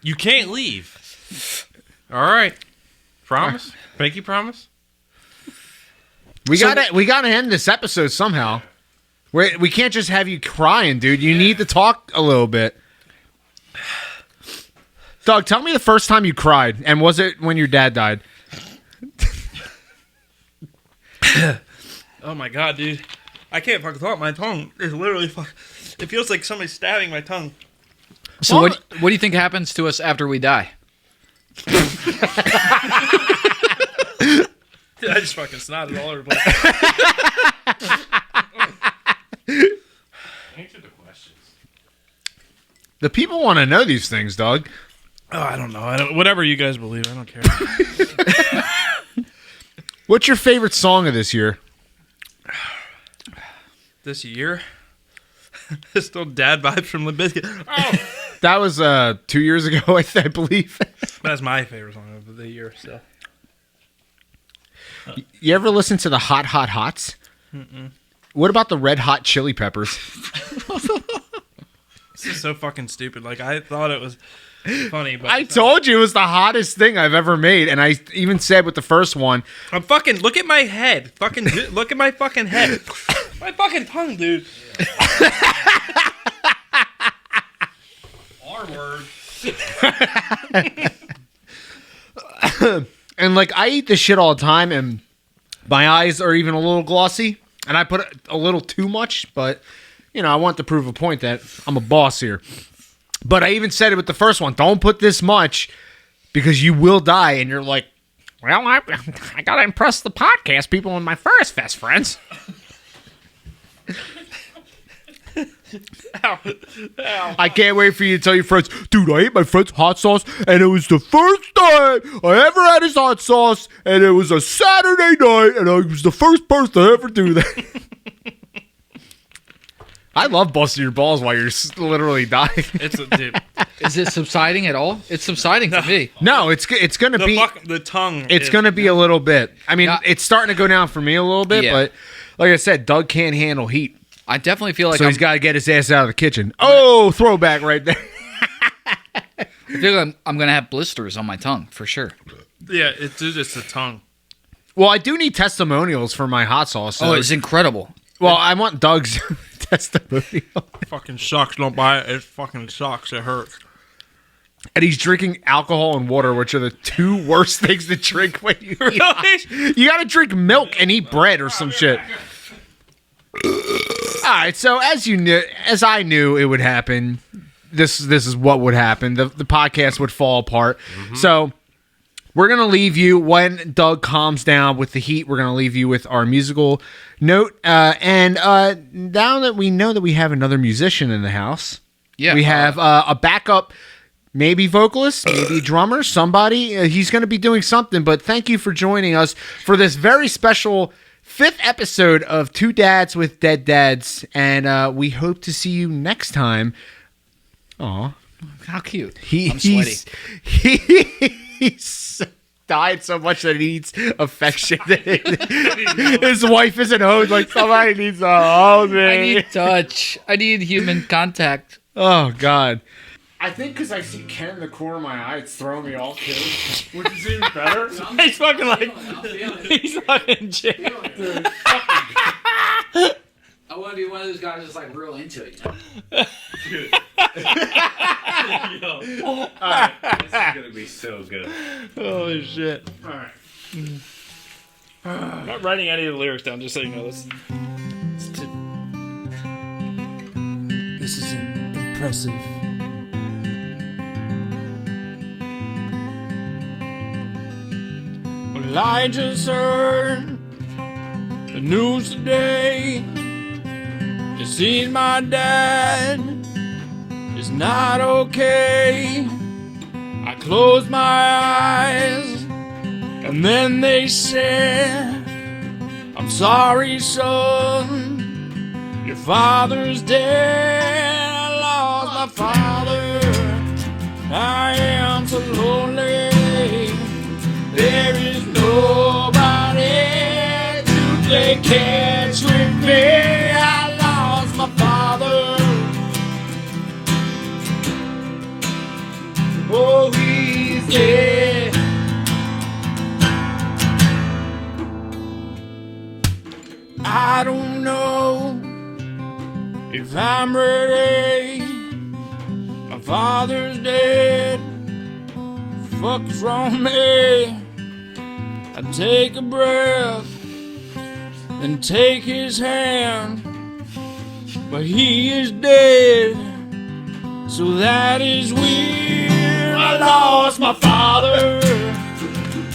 You can't leave. All right. Promise? Pinky promise? We gotta end this episode somehow. We can't just have you crying, dude. You need to talk a little bit. Doug, tell me the first time you cried, and was it when your dad died? Oh my god, dude. I can't fucking talk. My tongue is literally it feels like somebody's stabbing my tongue. So what do you think happens to us after we die? I just fucking snotted all over the place. Answer the questions. The people want to know these things, Doug. Oh, I don't know. Whatever you guys believe, I don't care. What's your favorite song of this year? This year? It's still Dad Vibes from Limp Bizkit. Oh! That was 2 years ago, I believe. That's my favorite song of the year, so. You ever listen to the Hot Hot Hots? Mm-mm. What about the Red Hot Chili Peppers? This is so fucking stupid. Like, I thought it was funny, but I told you it was the hottest thing I've ever made, and I even said with the first one, I'm fucking, look at my head. Fucking, look at my fucking head. My fucking tongue, dude. R-word. and like I eat this shit all the time, and my eyes are even a little glossy, and I put a little too much, but you know, I want to prove a point that I'm a boss here. But I even said it with the first one, don't put this much because you will die, and you're like, well, I gotta impress the podcast people and my Forest Fest friends. Ow. Ow. I can't wait for you to tell your friends, dude, I ate my friend's hot sauce, and it was the first time I ever had his hot sauce, and it was a Saturday night, and I was the first person to ever do that. I love busting your balls while you're literally dying. It's a dude. Is it subsiding at all? It's subsiding for me. No, it's gonna be. The tongue. It's is- gonna be a little bit. I mean, Yeah. it's starting to go down for me a little bit, Yeah. but like I said, Doug can't handle heat, I definitely feel like so he's got to get his ass out of the kitchen. Oh, throwback right there. I feel like I'm gonna have blisters on my tongue for sure. Yeah, it's just the tongue. Well, I do need testimonials for my hot sauce. So Oh, it's incredible. well, I want Doug's testimonial. Fucking sucks. Don't buy it. It fucking sucks. It hurts. And he's drinking alcohol and water, which are the two worst things to drink when you eat hot. You got to drink milk and eat bread or some shit. All right, so as I knew it would happen, this is what would happen. The podcast would fall apart. Mm-hmm. So we're gonna leave you when Doug calms down with the heat. We're gonna leave you with our musical note. And now that we know that we have another musician in the house, Yeah, we have a backup. Maybe vocalist, maybe drummer, somebody. He's going to be doing something, but thank you for joining us for this very special 5th episode of Two Dads with Dead Dads, and we hope to see you next time. Aw. How cute. I'm sweaty. He's died so much that he needs affection. His wife isn't home. Like, somebody needs to hold me. I need touch. I need human contact. Oh, God. I think because I see Ken in the corner of my eye, it's throwing me off too, which is even better. He's fucking like, he's not in jail. I want to be one of those guys that's like real into it. Dude. Yo. Alright, this is gonna be so good. Holy shit. Alright. I'm not writing any of the lyrics down, just so you know. This is impressive. Well, I just heard the news today. It seems my dad is not okay. I closed my eyes and then they said, I'm sorry, son, your father's dead. I lost my father, I am so lonely. There is nobody to play catch with me. I lost my father. Oh, he's dead. I don't know if I'm ready. My father's dead. Fuck is wrong with me? I take a breath and take his hand, but he is dead, so that is weird. I lost my father.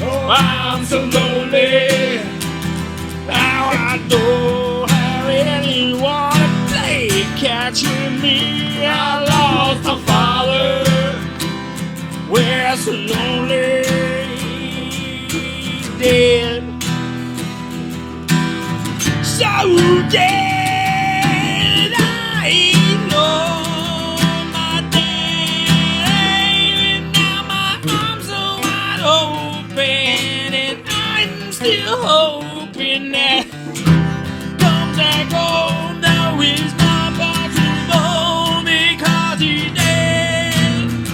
Oh, I'm so lonely. Now I don't have anyone to play catch with me. I lost my father. still hoping that comes and goes. Now is my possible because he's dead.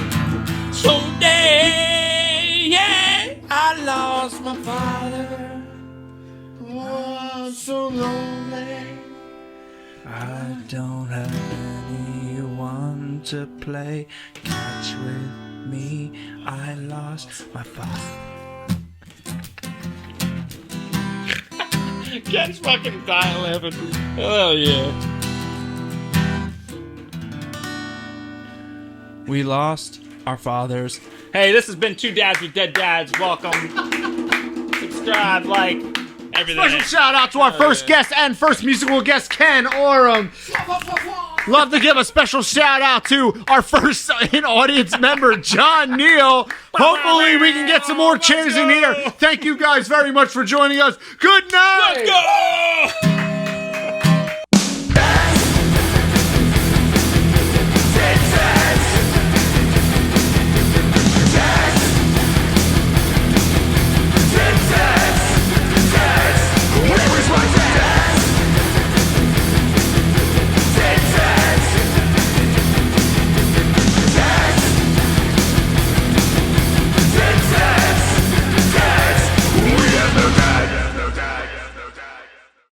So dead, yeah. I lost my father. Oh, I'm so lonely. I don't have anyone to play catch with me. I lost my father. Ken's fucking dying laughing. Oh, yeah. We lost our fathers. Hey, this has been Two Dads with Dead Dads. Welcome. Subscribe, like, everything. Special shout out to our first guest and first musical guest, Ken Oram. Love to give a special shout out to our first in-audience member, John Neal. Hopefully we can get some more chairs in here. Thank you guys very much for joining us. Good night. Let's go!